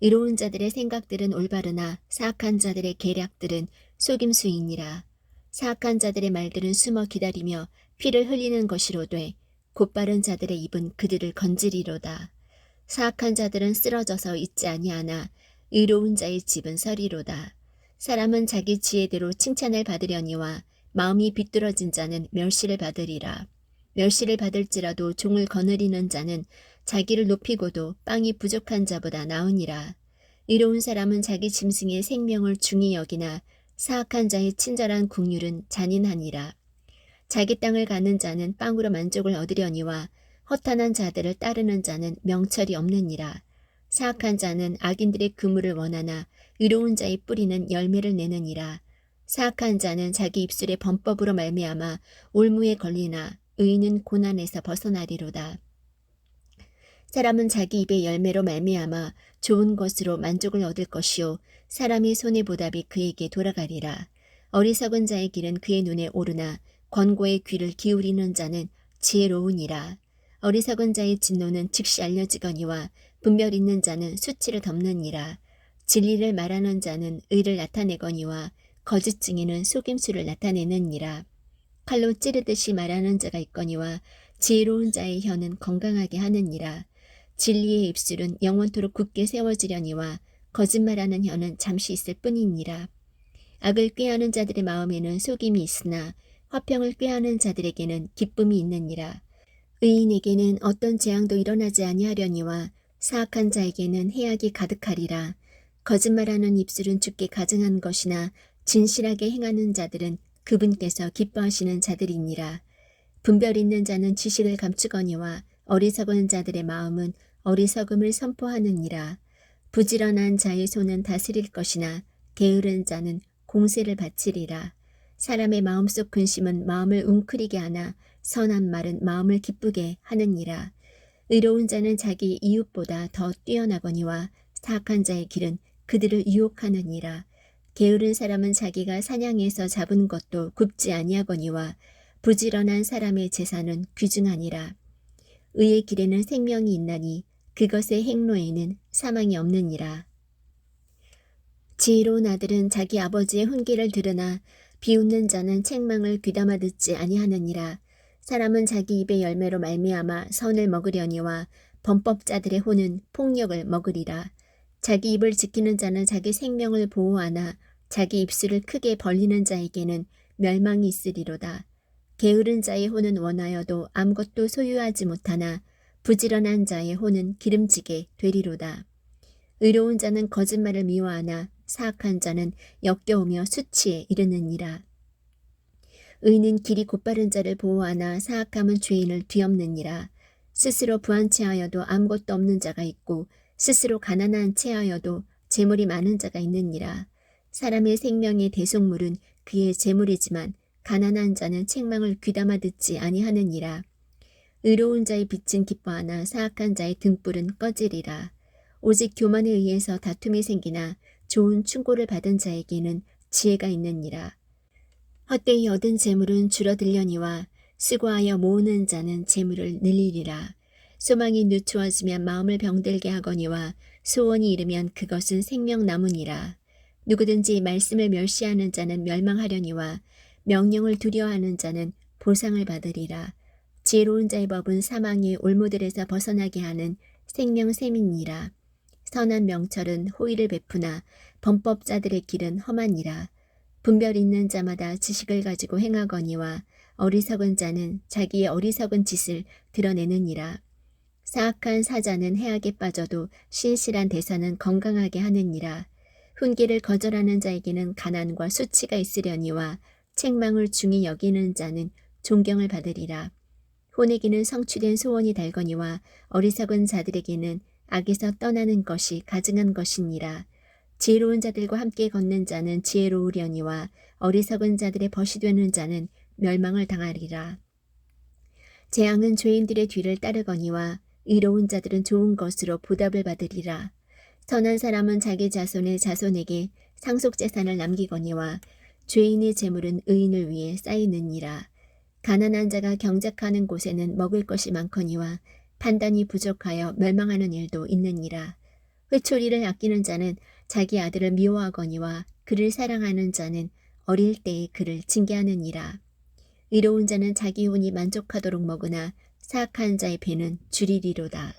A: 의로운 자들의 생각들은 올바르나 사악한 자들의 계략들은 속임수이니라. 사악한 자들의 말들은 숨어 기다리며 피를 흘리는 것이로되 곧바른 자들의 입은 그들을 건지리로다. 사악한 자들은 쓰러져서 있지 아니하나 의로운 자의 집은 서리로다. 사람은 자기 지혜대로 칭찬을 받으려니와 마음이 비뚤어진 자는 멸시를 받으리라. 멸시를 받을지라도 종을 거느리는 자는 자기를 높이고도 빵이 부족한 자보다 나으니라. 의로운 사람은 자기 짐승의 생명을 중히 여기나 사악한 자의 친절한 긍휼은 잔인하니라. 자기 땅을 가는 자는 빵으로 만족을 얻으려니와 허탄한 자들을 따르는 자는 명철이 없느니라. 사악한 자는 악인들의 그물을 원하나 의로운 자의 뿌리는 열매를 내느니라. 사악한 자는 자기 입술의 범법으로 말미암아 올무에 걸리나 의인은 고난에서 벗어나리로다. 사람은 자기 입의 열매로 말미암아 좋은 것으로 만족을 얻을 것이요 사람의 손의 보답이 그에게 돌아가리라. 어리석은 자의 길은 그의 눈에 오르나 권고의 귀를 기울이는 자는 지혜로우니라. 어리석은 자의 진노는 즉시 알려지거니와 분별 있는 자는 수치를 덮느니라. 진리를 말하는 자는 의를 나타내거니와 거짓 증인은 속임수를 나타내느니라. 칼로 찌르듯이 말하는 자가 있거니와 지혜로운 자의 혀는 건강하게 하느니라. 진리의 입술은 영원토록 굳게 세워지려니와 거짓말하는 혀는 잠시 있을 뿐이니라. 악을 꾀하는 자들의 마음에는 속임이 있으나 화평을 꾀하는 자들에게는 기쁨이 있느니라. 의인에게는 어떤 재앙도 일어나지 아니하려니와 사악한 자에게는 해악이 가득하리라. 거짓말하는 입술은 주께 가증한 것이나 진실하게 행하는 자들은 그분께서 기뻐하시는 자들이니라. 분별 있는 자는 지식을 감추거니와 어리석은 자들의 마음은 어리석음을 선포하느니라. 부지런한 자의 손은 다스릴 것이나 게으른 자는 공세를 바치리라. 사람의 마음속 근심은 마음을 웅크리게 하나 선한 말은 마음을 기쁘게 하느니라. 의로운 자는 자기 이웃보다 더 뛰어나거니와 사악한 자의 길은 그들을 유혹하느니라. 게으른 사람은 자기가 사냥해서 잡은 것도 굽지 아니하거니와 부지런한 사람의 재산은 귀중하니라. 의의 길에는 생명이 있나니 그것의 행로에는 사망이 없느니라. 지혜로운 아들은 자기 아버지의 훈계를 들으나 비웃는 자는 책망을 귀담아 듣지 아니하느니라. 사람은 자기 입의 열매로 말미암아 선을 먹으려니와 범법자들의 혼은 폭력을 먹으리라. 자기 입을 지키는 자는 자기 생명을 보호하나 자기 입술을 크게 벌리는 자에게는 멸망이 있으리로다. 게으른 자의 혼은 원하여도 아무것도 소유하지 못하나 부지런한 자의 혼은 기름지게 되리로다. 의로운 자는 거짓말을 미워하나 사악한 자는 역겨우며 수치에 이르느니라. 의는 길이 곧바른 자를 보호하나 사악함은 죄인을 뒤엎느니라. 스스로 부한 채하여도 아무것도 없는 자가 있고 스스로 가난한 채하여도 재물이 많은 자가 있느니라. 사람의 생명의 대속물은 그의 재물이지만 가난한 자는 책망을 귀담아 듣지 아니하느니라. 의로운 자의 빛은 기뻐하나 사악한 자의 등불은 꺼지리라. 오직 교만에 의해서 다툼이 생기나 좋은 충고를 받은 자에게는 지혜가 있느니라. 헛되이 얻은 재물은 줄어들려니와 수고하여 모으는 자는 재물을 늘리리라. 소망이 늦추어지면 마음을 병들게 하거니와 소원이 이르면 그것은 생명나무니라. 누구든지 말씀을 멸시하는 자는 멸망하려니와 명령을 두려워하는 자는 보상을 받으리라. 지혜로운 자의 법은 사망의 올무들에서 벗어나게 하는 생명샘이니라. 선한 명철은 호의를 베푸나 범법자들의 길은 험하니라. 분별 있는 자마다 지식을 가지고 행하거니와 어리석은 자는 자기의 어리석은 짓을 드러내느니라. 사악한 사자는 해악에 빠져도 신실한 대사는 건강하게 하느니라. 훈계를 거절하는 자에게는 가난과 수치가 있으려니와 책망을 중히 여기는 자는 존경을 받으리라. 혼에게는 성취된 소원이 달거니와 어리석은 자들에게는 악에서 떠나는 것이 가증한 것이니라. 지혜로운 자들과 함께 걷는 자는 지혜로우려니와 어리석은 자들의 벗이 되는 자는 멸망을 당하리라. 재앙은 죄인들의 뒤를 따르거니와 의로운 자들은 좋은 것으로 보답을 받으리라. 선한 사람은 자기 자손의 자손에게 상속재산을 남기거니와 죄인의 재물은 의인을 위해 쌓이느니라. 가난한 자가 경작하는 곳에는 먹을 것이 많거니와 판단이 부족하여 멸망하는 일도 있느니라. 회초리를 아끼는 자는 자기 아들을 미워하거니와 그를 사랑하는 자는 어릴 때에 그를 징계하느니라. 의로운 자는 자기 혼이 만족하도록 먹으나 사악한 자의 배는 줄이리로다.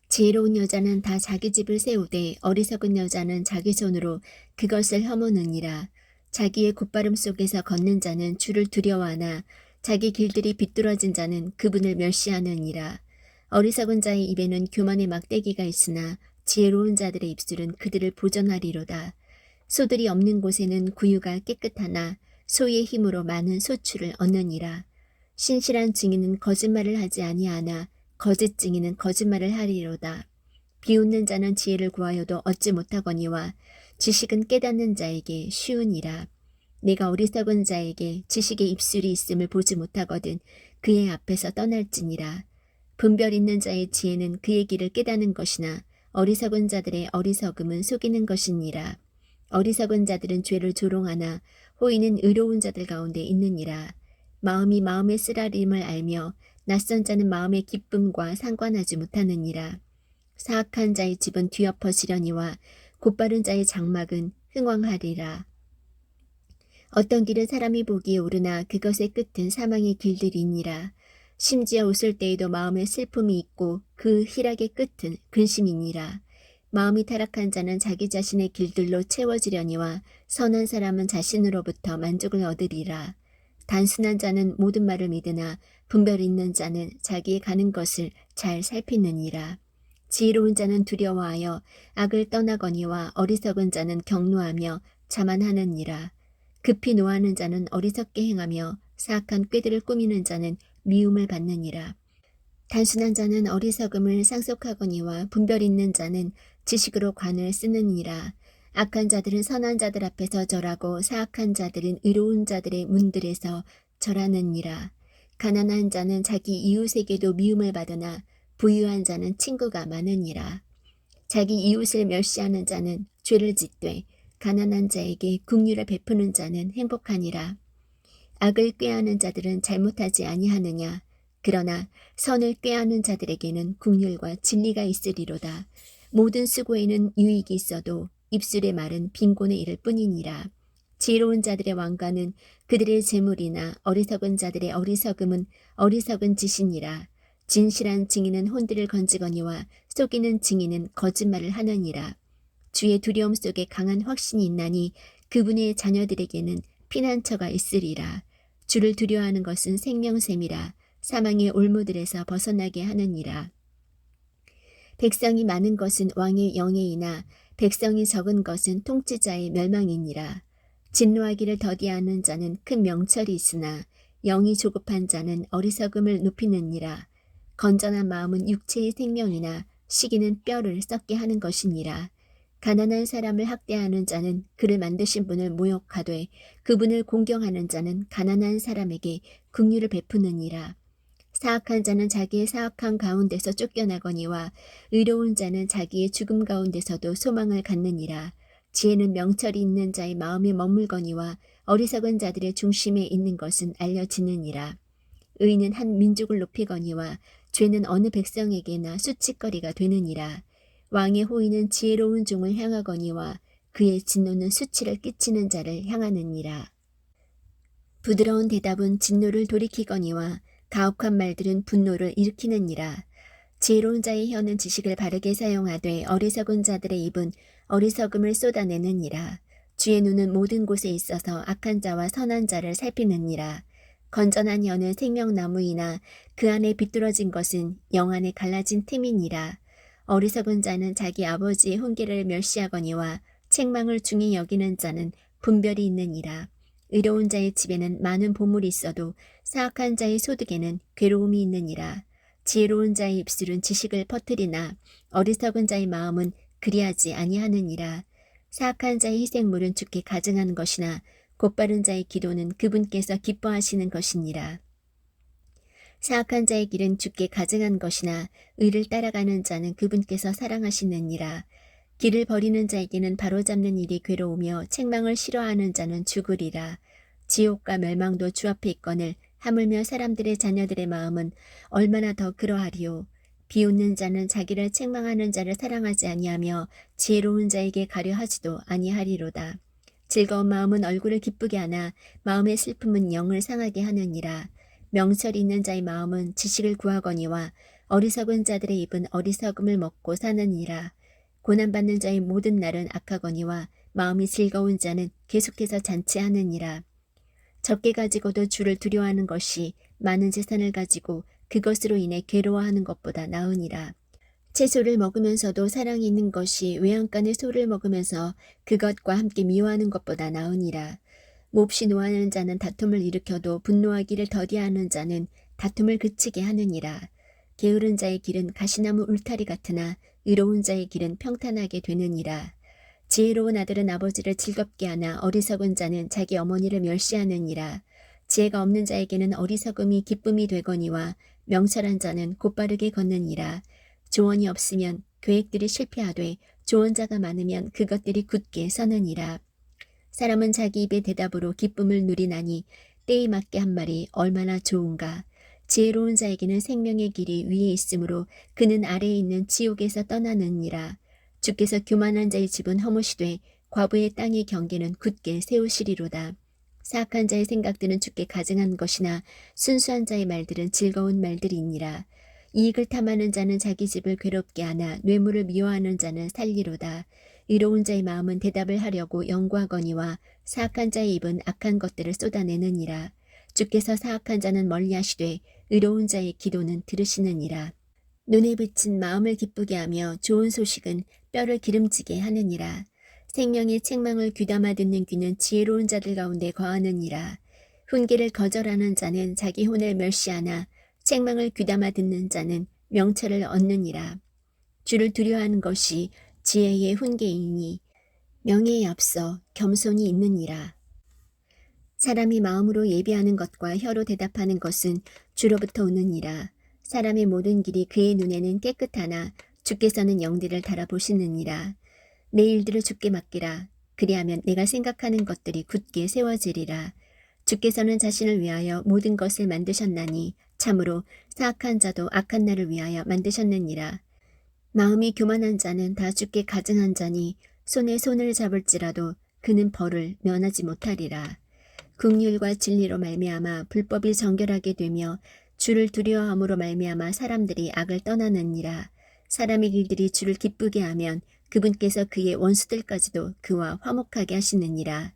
A: 지혜로운 여자는 다 자기 집을 세우되 어리석은 여자는 자기 손으로 그것을 허무느니라. 자기의 곧바름 속에서 걷는 자는 주를 두려워하나 자기 길들이 비뚤어진 자는 그분을 멸시하느니라. 어리석은 자의 입에는 교만의 막대기가 있으나 지혜로운 자들의 입술은 그들을 보전하리로다. 소들이 없는 곳에는 구유가 깨끗하나 소의 힘으로 많은 소출을 얻느니라. 신실한 증인은 거짓말을 하지 아니하나 거짓 증인은 거짓말을 하리로다. 비웃는 자는 지혜를 구하여도 얻지 못하거니와 지식은 깨닫는 자에게 쉬우니라. 내가 어리석은 자에게 지식의 입술이 있음을 보지 못하거든 그의 앞에서 떠날지니라. 분별 있는 자의 지혜는 그의 길을 깨닫는 것이나 어리석은 자들의 어리석음은 속이는 것이니라. 어리석은 자들은 죄를 조롱하나 호의는 의로운 자들 가운데 있느니라. 마음이 마음의 쓰라림을 알며 낯선 자는 마음의 기쁨과 상관하지 못하느니라. 사악한 자의 집은 뒤엎어지려니와 곧바른 자의 장막은 흥왕하리라. 어떤 길은 사람이 보기에 오르나 그것의 끝은 사망의 길들이니라. 심지어 웃을 때에도 마음에 슬픔이 있고 그 희락의 끝은 근심이니라. 마음이 타락한 자는 자기 자신의 길들로 채워지려니와 선한 사람은 자신으로부터 만족을 얻으리라. 단순한 자는 모든 말을 믿으나 분별 있는 자는 자기의 가는 것을 잘 살피느니라. 지혜로운 자는 두려워하여 악을 떠나거니와 어리석은 자는 경노하며 자만하느니라. 급히 노하는 자는 어리석게 행하며 사악한 꾀들을 꾸미는 자는 미움을 받느니라. 단순한 자는 어리석음을 상속하거니와 분별 있는 자는 지식으로 관을 쓰느니라. 악한 자들은 선한 자들 앞에서 절하고 사악한 자들은 의로운 자들의 문들에서 절하느니라. 가난한 자는 자기 이웃에게도 미움을 받으나 부유한 자는 친구가 많으니라. 자기 이웃을 멸시하는 자는 죄를 짓되 가난한 자에게 긍휼을 베푸는 자는 행복하니라. 악을 꾀하는 자들은 잘못하지 아니하느냐. 그러나 선을 꾀하는 자들에게는 긍휼과 진리가 있으리로다. 모든 수고에는 유익이 있어도 입술의 말은 빈곤에 이를 뿐이니라. 지혜로운 자들의 왕관은 그들의 재물이나 어리석은 자들의 어리석음은 어리석은 짓이니라. 진실한 증인은 혼들을 건지거니와 속이는 증인은 거짓말을 하느니라. 주의 두려움 속에 강한 확신이 있나니 그분의 자녀들에게는 피난처가 있으리라. 주를 두려워하는 것은 생명샘이라. 사망의 올무들에서 벗어나게 하느니라. 백성이 많은 것은 왕의 영예이나 백성이 적은 것은 통치자의 멸망이니라. 진노하기를 더디하는 자는 큰 명철이 있으나 영이 조급한 자는 어리석음을 높이느니라. 건전한 마음은 육체의 생명이나 시기는 뼈를 썩게 하는 것이니라. 가난한 사람을 학대하는 자는 그를 만드신 분을 모욕하되 그분을 공경하는 자는 가난한 사람에게 긍휼을 베푸느니라. 사악한 자는 자기의 사악한 가운데서 쫓겨나거니와 의로운 자는 자기의 죽음 가운데서도 소망을 갖느니라. 지혜는 명철이 있는 자의 마음에 머물거니와 어리석은 자들의 중심에 있는 것은 알려지느니라. 의는 한 민족을 높이거니와 죄는 어느 백성에게나 수치거리가 되느니라. 왕의 호의는 지혜로운 종을 향하거니와 그의 진노는 수치를 끼치는 자를 향하느니라. 부드러운 대답은 진노를 돌이키거니와 가혹한 말들은 분노를 일으키느니라. 지혜로운 자의 혀는 지식을 바르게 사용하되 어리석은 자들의 입은 어리석음을 쏟아내느니라. 주의 눈은 모든 곳에 있어서 악한 자와 선한 자를 살피느니라. 건전한 혀는 생명나무이나 그 안에 비뚤어진 것은 영 안에 갈라진 틈이니라. 어리석은 자는 자기 아버지의 훈계를 멸시하거니와 책망을 중히 여기는 자는 분별이 있느니라. 의로운 자의 집에는 많은 보물이 있어도 사악한 자의 소득에는 괴로움이 있느니라. 지혜로운 자의 입술은 지식을 퍼뜨리나 어리석은 자의 마음은 그리하지 아니하느니라. 사악한 자의 희생물은 주께 가증하는 것이나 곧바른 자의 기도는 그분께서 기뻐하시는 것이니라. 사악한 자의 길은 주께 가증한 것이나 의를 따라가는 자는 그분께서 사랑하시느니라. 길을 버리는 자에게는 바로잡는 일이 괴로우며 책망을 싫어하는 자는 죽으리라. 지옥과 멸망도 주 앞에 있거늘 하물며 사람들의 자녀들의 마음은 얼마나 더 그러하리요. 비웃는 자는 자기를 책망하는 자를 사랑하지 아니하며 지혜로운 자에게 가려 하지도 아니하리로다. 즐거운 마음은 얼굴을 기쁘게 하나 마음의 슬픔은 영을 상하게 하느니라. 명철이 있는 자의 마음은 지식을 구하거니와 어리석은 자들의 입은 어리석음을 먹고 사느니라. 고난받는 자의 모든 날은 악하거니와 마음이 즐거운 자는 계속해서 잔치하느니라. 적게 가지고도 주를 두려워하는 것이 많은 재산을 가지고 그것으로 인해 괴로워하는 것보다 나으니라. 채소를 먹으면서도 사랑이 있는 것이 외양간의 소를 먹으면서 그것과 함께 미워하는 것보다 나으니라. 몹시 노하는 자는 다툼을 일으켜도 분노하기를 더디하는 자는 다툼을 그치게 하느니라. 게으른 자의 길은 가시나무 울타리 같으나 의로운 자의 길은 평탄하게 되느니라. 지혜로운 아들은 아버지를 즐겁게 하나 어리석은 자는 자기 어머니를 멸시하느니라. 지혜가 없는 자에게는 어리석음이 기쁨이 되거니와 명철한 자는 곧바르게 걷느니라. 조언이 없으면 계획들이 실패하되 조언자가 많으면 그것들이 굳게 서느니라. 사람은 자기 입의 대답으로 기쁨을 누리나니 때에 맞게 한 말이 얼마나 좋은가. 지혜로운 자에게는 생명의 길이 위에 있으므로 그는 아래에 있는 지옥에서 떠나느니라. 주께서 교만한 자의 집은 허무시되 과부의 땅의 경계는 굳게 세우시리로다. 사악한 자의 생각들은 주께 가증한 것이나 순수한 자의 말들은 즐거운 말들이니라. 이익을 탐하는 자는 자기 집을 괴롭게 하나 뇌물을 미워하는 자는 살리로다. 의로운 자의 마음은 대답을 하려고 연구하거니와 사악한 자의 입은 악한 것들을 쏟아내느니라. 주께서 사악한 자는 멀리하시되 의로운 자의 기도는 들으시느니라. 눈에 비친 마음을 기쁘게 하며 좋은 소식은 뼈를 기름지게 하느니라. 생명의 책망을 귀담아 듣는 귀는 지혜로운 자들 가운데 거하느니라. 훈계를 거절하는 자는 자기 혼을 멸시하나 책망을 귀담아 듣는 자는 명철을 얻느니라. 주를 두려워하는 것이 지혜의 훈계이니 명예에 앞서 겸손이 있느니라. 사람이 마음으로 예비하는 것과 혀로 대답하는 것은 주로부터 오느니라. 사람의 모든 길이 그의 눈에는 깨끗하나 주께서는 영들을 달아보시느니라. 내 일들을 주께 맡기라. 그리하면 내가 생각하는 것들이 굳게 세워지리라. 주께서는 자신을 위하여 모든 것을 만드셨나니 참으로 사악한 자도 악한 날을 위하여 만드셨느니라. 마음이 교만한 자는 다 주께 가증한 자니 손에 손을 잡을지라도 그는 벌을 면하지 못하리라. 긍휼과 진리로 말미암아 불법이 정결하게 되며 주를 두려워함으로 말미암아 사람들이 악을 떠나느니라. 사람의 길들이 주를 기쁘게 하면 그분께서 그의 원수들까지도 그와 화목하게 하시느니라.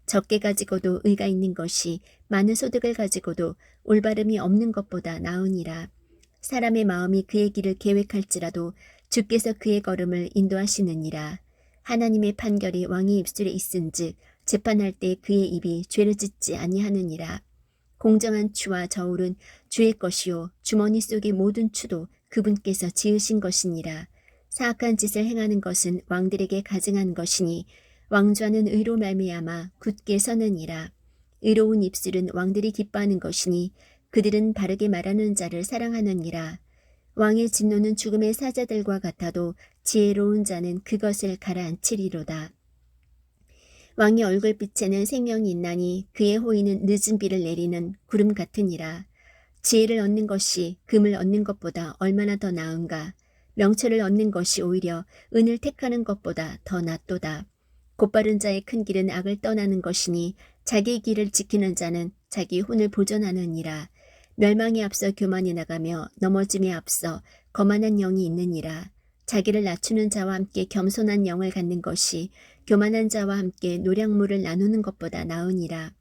A: 적게 가지고도 의가 있는 것이 많은 소득을 가지고도 올바름이 없는 것보다 나으니라. 사람의 마음이 그의 길을 계획할지라도 주께서 그의 걸음을 인도하시느니라. 하나님의 판결이 왕의 입술에 있은즉 재판할 때 그의 입이 죄를 짓지 아니하느니라. 공정한 추와 저울은 주의 것이요 주머니 속의 모든 추도 그분께서 지으신 것이니라. 사악한 짓을 행하는 것은 왕들에게 가증한 것이니 왕좌는 의로 말미암아 굳게 서느니라. 의로운 입술은 왕들이 기뻐하는 것이니 그들은 바르게 말하는 자를 사랑하느니라. 왕의 진노는 죽음의 사자들과 같아도 지혜로운 자는 그것을 가라앉히리로다. 왕의 얼굴빛에는 생명이 있나니 그의 호의는 늦은 비를 내리는 구름 같으니라. 지혜를 얻는 것이 금을 얻는 것보다 얼마나 더 나은가. 명철을 얻는 것이 오히려 은을 택하는 것보다 더 낫도다. 곧바른 자의 큰 길은 악을 떠나는 것이니 자기 길을 지키는 자는 자기 혼을 보존하느니라. 멸망에 앞서 교만이 나가며 넘어짐에 앞서 거만한 영이 있느니라. 자기를 낮추는 자와 함께 겸손한 영을 갖는 것이 교만한 자와 함께 노량물을 나누는 것보다 나으니라.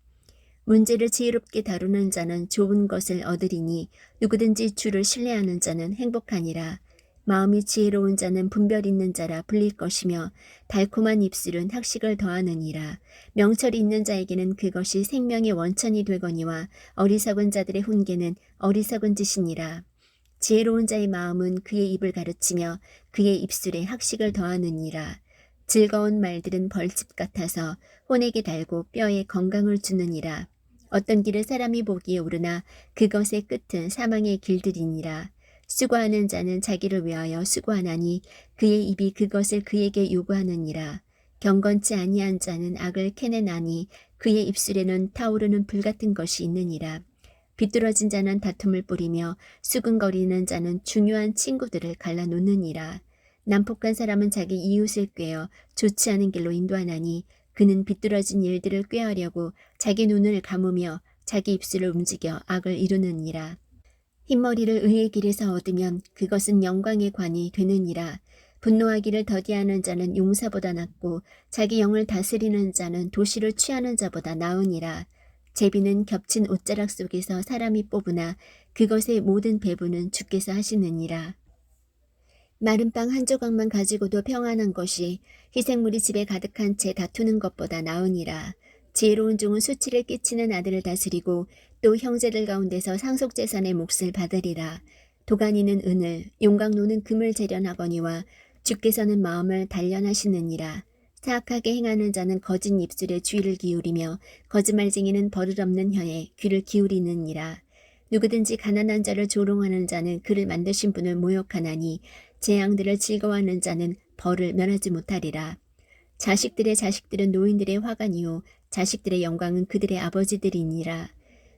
A: 문제를 지혜롭게 다루는 자는 좋은 것을 얻으리니 누구든지 주를 신뢰하는 자는 행복하니라. 마음이 지혜로운 자는 분별 있는 자라 불릴 것이며 달콤한 입술은 학식을 더하느니라. 명철이 있는 자에게는 그것이 생명의 원천이 되거니와 어리석은 자들의 훈계는 어리석은 짓이니라. 지혜로운 자의 마음은 그의 입을 가르치며 그의 입술에 학식을 더하느니라. 즐거운 말들은 벌집 같아서 혼에게 달고 뼈에 건강을 주느니라. 어떤 길을 사람이 보기에 오르나 그것의 끝은 사망의 길들이니라. 수고하는 자는 자기를 위하여 수고하나니 그의 입이 그것을 그에게 요구하느니라. 경건치 아니한 자는 악을 캐내나니 그의 입술에는 타오르는 불 같은 것이 있느니라. 비뚤어진 자는 다툼을 뿌리며 수근거리는 자는 중요한 친구들을 갈라놓느니라. 난폭한 사람은 자기 이웃을 꾀어 좋지 않은 길로 인도하나니 그는 비뚤어진 일들을 꾀하려고 자기 눈을 감으며 자기 입술을 움직여 악을 이루느니라. 흰머리를 의의 길에서 얻으면 그것은 영광의 관이 되느니라. 분노하기를 더디하는 자는 용사보다 낫고 자기 영을 다스리는 자는 도시를 취하는 자보다 나으니라. 제비는 겹친 옷자락 속에서 사람이 뽑으나 그것의 모든 배부는 주께서 하시느니라. 마른 빵 한 조각만 가지고도 평안한 것이 희생물이 집에 가득한 채 다투는 것보다 나으니라. 지혜로운 종은 수치를 끼치는 아들을 다스리고 또 형제들 가운데서 상속재산의 몫을 받으리라. 도가니는 은을, 용광로는 금을 재련하거니와 주께서는 마음을 단련하시느니라. 사악하게 행하는 자는 거짓 입술에 주의를 기울이며 거짓말쟁이는 버릇없는 혀에 귀를 기울이느니라. 누구든지 가난한 자를 조롱하는 자는 그를 만드신 분을 모욕하나니 재앙들을 즐거워하는 자는 벌을 면하지 못하리라. 자식들의 자식들은 노인들의 화관이요 자식들의 영광은 그들의 아버지들이니라.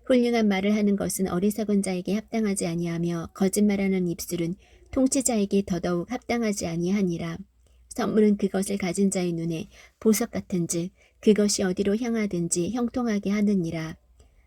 A: 훌륭한 말을 하는 것은 어리석은 자에게 합당하지 아니하며 거짓말하는 입술은 통치자에게 더더욱 합당하지 아니하니라. 선물은 그것을 가진 자의 눈에 보석 같은즉 그것이 어디로 향하든지 형통하게 하느니라.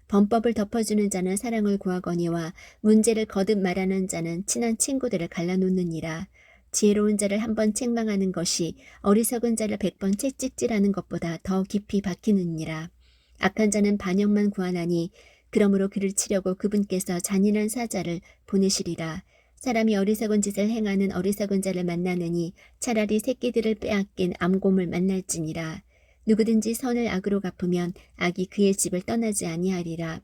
A: 범법을 덮어주는 자는 사랑을 구하거니와 문제를 거듭 말하는 자는 친한 친구들을 갈라놓느니라. 지혜로운 자를 한 번 책망하는 것이 어리석은 자를 100번 채찍질하는 것보다 더 깊이 박히느니라. 악한 자는 반역만 구하나니 그러므로 그를 치려고 그분께서 잔인한 사자를 보내시리라. 사람이 어리석은 짓을 행하는 어리석은 자를 만나느니 차라리 새끼들을 빼앗긴 암곰을 만날지니라. 누구든지 선을 악으로 갚으면 악이 그의 집을 떠나지 아니하리라.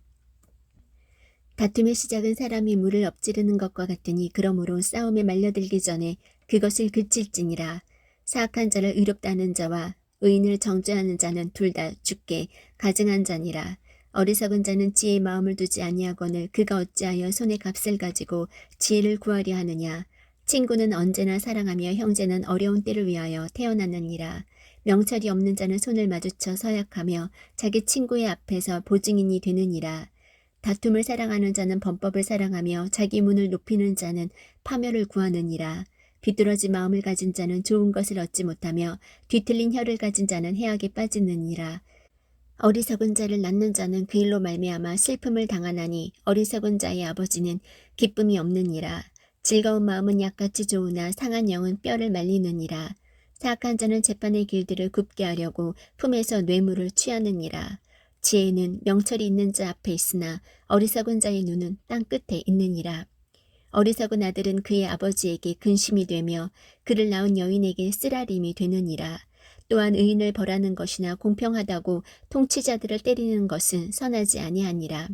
A: 다툼의 시작은 사람이 물을 엎지르는 것과 같으니 그러므로 싸움에 말려들기 전에 그것을 그칠지니라. 사악한 자를 의롭다는 자와 의인을 정죄하는 자는 둘 다 죽게 가증한 자니라. 어리석은 자는 지혜의 마음을 두지 아니하거늘 그가 어찌하여 손에 값을 가지고 지혜를 구하려 하느냐. 친구는 언제나 사랑하며 형제는 어려운 때를 위하여 태어났느니라. 명철이 없는 자는 손을 마주쳐 서약하며 자기 친구의 앞에서 보증인이 되느니라. 다툼을 사랑하는 자는 범법을 사랑하며 자기 문을 높이는 자는 파멸을 구하느니라. 비뚤어진 마음을 가진 자는 좋은 것을 얻지 못하며 뒤틀린 혀를 가진 자는 해악에 빠지느니라. 어리석은 자를 낳는 자는 그 일로 말미암아 슬픔을 당하나니 어리석은 자의 아버지는 기쁨이 없느니라. 즐거운 마음은 약같이 좋으나 상한 영은 뼈를 말리느니라. 사악한 자는 재판의 길들을 굽게 하려고 품에서 뇌물을 취하느니라. 지혜는 명철이 있는 자 앞에 있으나 어리석은 자의 눈은 땅 끝에 있느니라. 어리석은 아들은 그의 아버지에게 근심이 되며 그를 낳은 여인에게 쓰라림이 되느니라. 또한 의인을 벌하는 것이나 공평하다고 통치자들을 때리는 것은 선하지 아니하니라.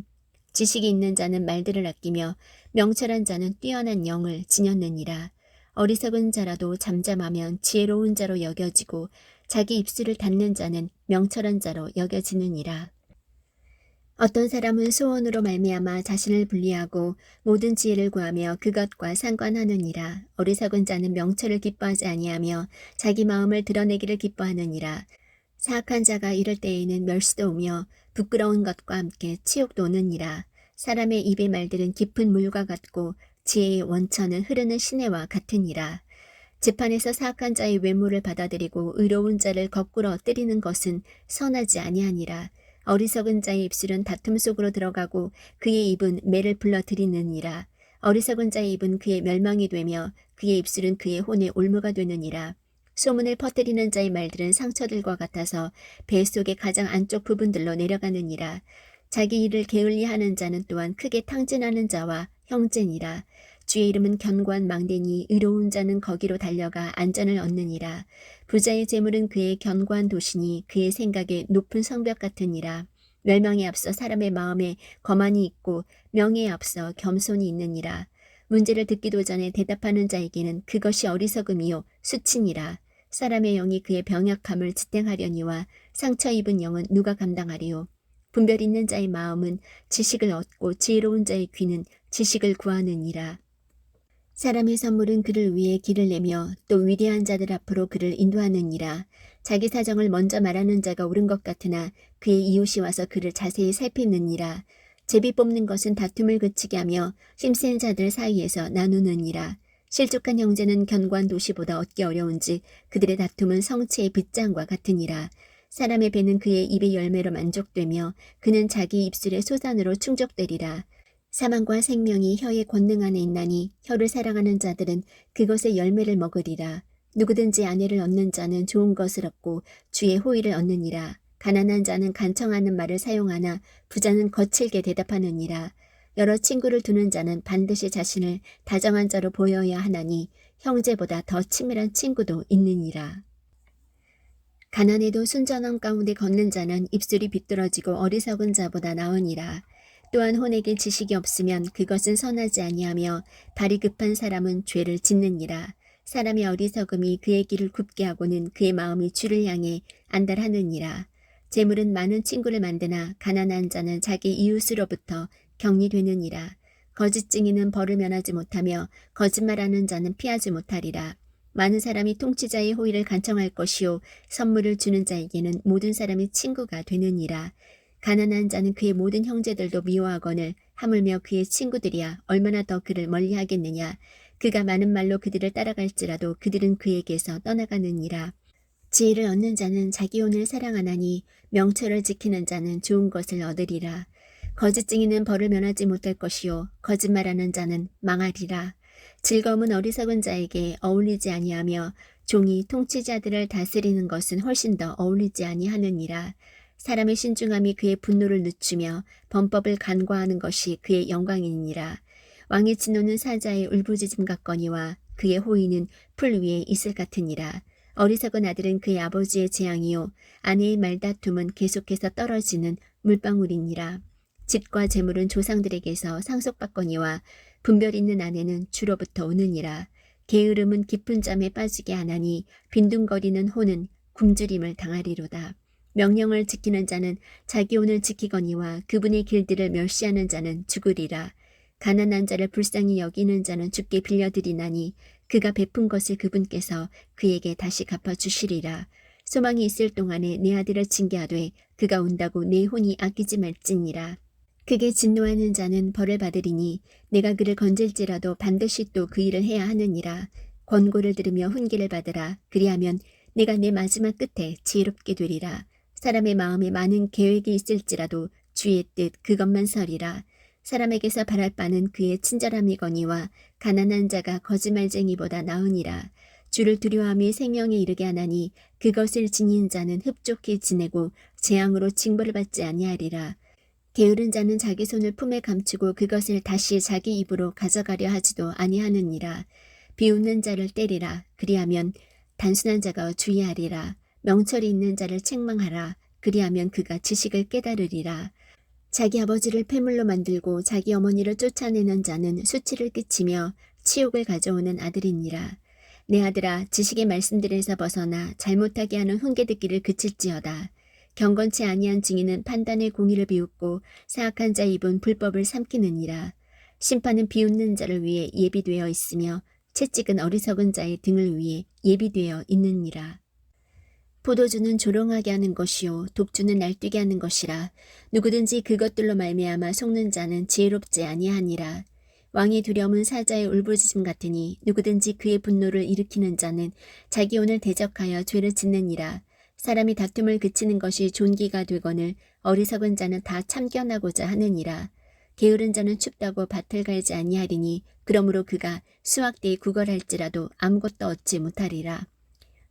A: 지식이 있는 자는 말들을 아끼며 명철한 자는 뛰어난 영을 지녔느니라. 어리석은 자라도 잠잠하면 지혜로운 자로 여겨지고 자기 입술을 닫는 자는 명철한 자로 여겨지느니라. 어떤 사람은 소원으로 말미암아 자신을 분리하고 모든 지혜를 구하며 그것과 상관하느니라. 어리석은 자는 명철을 기뻐하지 아니하며 자기 마음을 드러내기를 기뻐하느니라. 사악한 자가 이럴 때에는 멸시도 오며 부끄러운 것과 함께 치욕도 오느니라. 사람의 입의 말들은 깊은 물과 같고 지혜의 원천은 흐르는 시내와 같으니라. 재판에서 사악한 자의 외모를 받아들이고 의로운 자를 거꾸로 엎드리는 것은 선하지 아니하니라. 어리석은 자의 입술은 다툼 속으로 들어가고 그의 입은 매를 불러들이느니라. 어리석은 자의 입은 그의 멸망이 되며 그의 입술은 그의 혼의 올무가 되느니라. 소문을 퍼뜨리는 자의 말들은 상처들과 같아서 배 속의 가장 안쪽 부분들로 내려가느니라. 자기 일을 게을리하는 자는 또한 크게 탕진하는 자와 형제니라. 주의 이름은 견고한 망대니 의로운 자는 거기로 달려가 안전을 얻느니라. 부자의 재물은 그의 견고한 도시니 그의 생각에 높은 성벽 같으니라. 멸망에 앞서 사람의 마음에 거만이 있고 명예에 앞서 겸손이 있느니라. 문제를 듣기도 전에 대답하는 자에게는 그것이 어리석음이요 수치니라. 사람의 영이 그의 병약함을 지탱하려니와 상처 입은 영은 누가 감당하리요. 분별 있는 자의 마음은 지식을 얻고 지혜로운 자의 귀는 지식을 구하느니라. 사람의 선물은 그를 위해 길을 내며 또 위대한 자들 앞으로 그를 인도하느니라. 자기 사정을 먼저 말하는 자가 옳은 것 같으나 그의 이웃이 와서 그를 자세히 살피느니라. 제비 뽑는 것은 다툼을 그치게 하며 힘센 자들 사이에서 나누느니라. 실족한 형제는 견고한 도시보다 얻기 어려운지 그들의 다툼은 성체의 빗장과 같으니라. 사람의 배는 그의 입의 열매로 만족되며 그는 자기 입술의 소산으로 충족되리라. 사망과 생명이 혀의 권능 안에 있나니 혀를 사랑하는 자들은 그것의 열매를 먹으리라. 누구든지 아내를 얻는 자는 좋은 것을 얻고 주의 호의를 얻느니라. 가난한 자는 간청하는 말을 사용하나 부자는 거칠게 대답하느니라. 여러 친구를 두는 자는 반드시 자신을 다정한 자로 보여야 하나니 형제보다 더 친밀한 친구도 있느니라. 가난해도 순전함 가운데 걷는 자는 입술이 비뚤어지고 어리석은 자보다 나으니라. 또한 혼에게 지식이 없으면 그것은 선하지 아니하며 발이 급한 사람은 죄를 짓느니라. 사람의 어리석음이 그의 길을 굽게 하고는 그의 마음이 주를 향해 안달하느니라. 재물은 많은 친구를 만드나 가난한 자는 자기 이웃으로부터 격리되느니라. 거짓 증인은 벌을 면하지 못하며 거짓말하는 자는 피하지 못하리라. 많은 사람이 통치자의 호의를 간청할 것이요 선물을 주는 자에게는 모든 사람이 친구가 되느니라. 가난한 자는 그의 모든 형제들도 미워하거늘 하물며 그의 친구들이야 얼마나 더 그를 멀리하겠느냐. 그가 많은 말로 그들을 따라갈지라도 그들은 그에게서 떠나가느니라. 지혜를 얻는 자는 자기 혼을 사랑하나니 명철을 지키는 자는 좋은 것을 얻으리라. 거짓 증인은 벌을 면하지 못할 것이요 거짓말하는 자는 망하리라. 즐거움은 어리석은 자에게 어울리지 아니하며 종이 통치자들을 다스리는 것은 훨씬 더 어울리지 아니하느니라. 사람의 신중함이 그의 분노를 늦추며 범법을 간과하는 것이 그의 영광이니라. 왕의 진노는 사자의 울부짖음 같거니와 그의 호의는 풀 위에 있을 같으니라. 어리석은 아들은 그의 아버지의 재앙이요 아내의 말다툼은 계속해서 떨어지는 물방울이니라. 집과 재물은 조상들에게서 상속받거니와 분별 있는 아내는 주로부터 오느니라. 게으름은 깊은 잠에 빠지게 하나니 빈둥거리는 혼은 굶주림을 당하리로다. 명령을 지키는 자는 자기 혼을 지키거니와 그분의 길들을 멸시하는 자는 죽으리라. 가난한 자를 불쌍히 여기는 자는 주께 빌려드리나니 그가 베푼 것을 그분께서 그에게 다시 갚아주시리라. 소망이 있을 동안에 내 아들을 징계하되 그가 온다고 내 혼이 아끼지 말지니라. 그게 진노하는 자는 벌을 받으리니 내가 그를 건질지라도 반드시 또 그 일을 해야 하느니라. 권고를 들으며 훈계를 받으라. 그리하면 내가 내 마지막 끝에 지혜롭게 되리라. 사람의 마음에 많은 계획이 있을지라도 주의 뜻 그것만 서리라. 사람에게서 바랄 바는 그의 친절함이거니와 가난한 자가 거짓말쟁이보다 나으니라. 주를 두려워함이 생명에 이르게 하나니 그것을 지닌 자는 흡족히 지내고 재앙으로 징벌을 받지 아니하리라. 게으른 자는 자기 손을 품에 감추고 그것을 다시 자기 입으로 가져가려 하지도 아니하느니라. 비웃는 자를 때리라. 그리하면 단순한 자가 주의하리라. 명철이 있는 자를 책망하라. 그리하면 그가 지식을 깨달으리라. 자기 아버지를 폐물로 만들고 자기 어머니를 쫓아내는 자는 수치를 끼치며 치욕을 가져오는 아들이니라. 내 아들아 지식의 말씀들에서 벗어나 잘못하게 하는 훈계 듣기를 그칠지어다. 경건치 아니한 증인은 판단의 공의를 비웃고 사악한 자의 입은 불법을 삼키느니라. 심판은 비웃는 자를 위해 예비되어 있으며 채찍은 어리석은 자의 등을 위해 예비되어 있느니라. 포도주는 조롱하게 하는 것이요 독주는 날뛰게 하는 것이라. 누구든지 그것들로 말미암아 속는 자는 지혜롭지 아니하니라. 왕의 두려움은 사자의 울부짖음 같으니 누구든지 그의 분노를 일으키는 자는 자기 혼을 대적하여 죄를 짓느니라. 사람이 다툼을 그치는 것이 존귀가 되거늘 어리석은 자는 다 참견하고자 하느니라. 게으른 자는 춥다고 밭을 갈지 아니하리니 그러므로 그가 수확대에 구걸할지라도 아무것도 얻지 못하리라.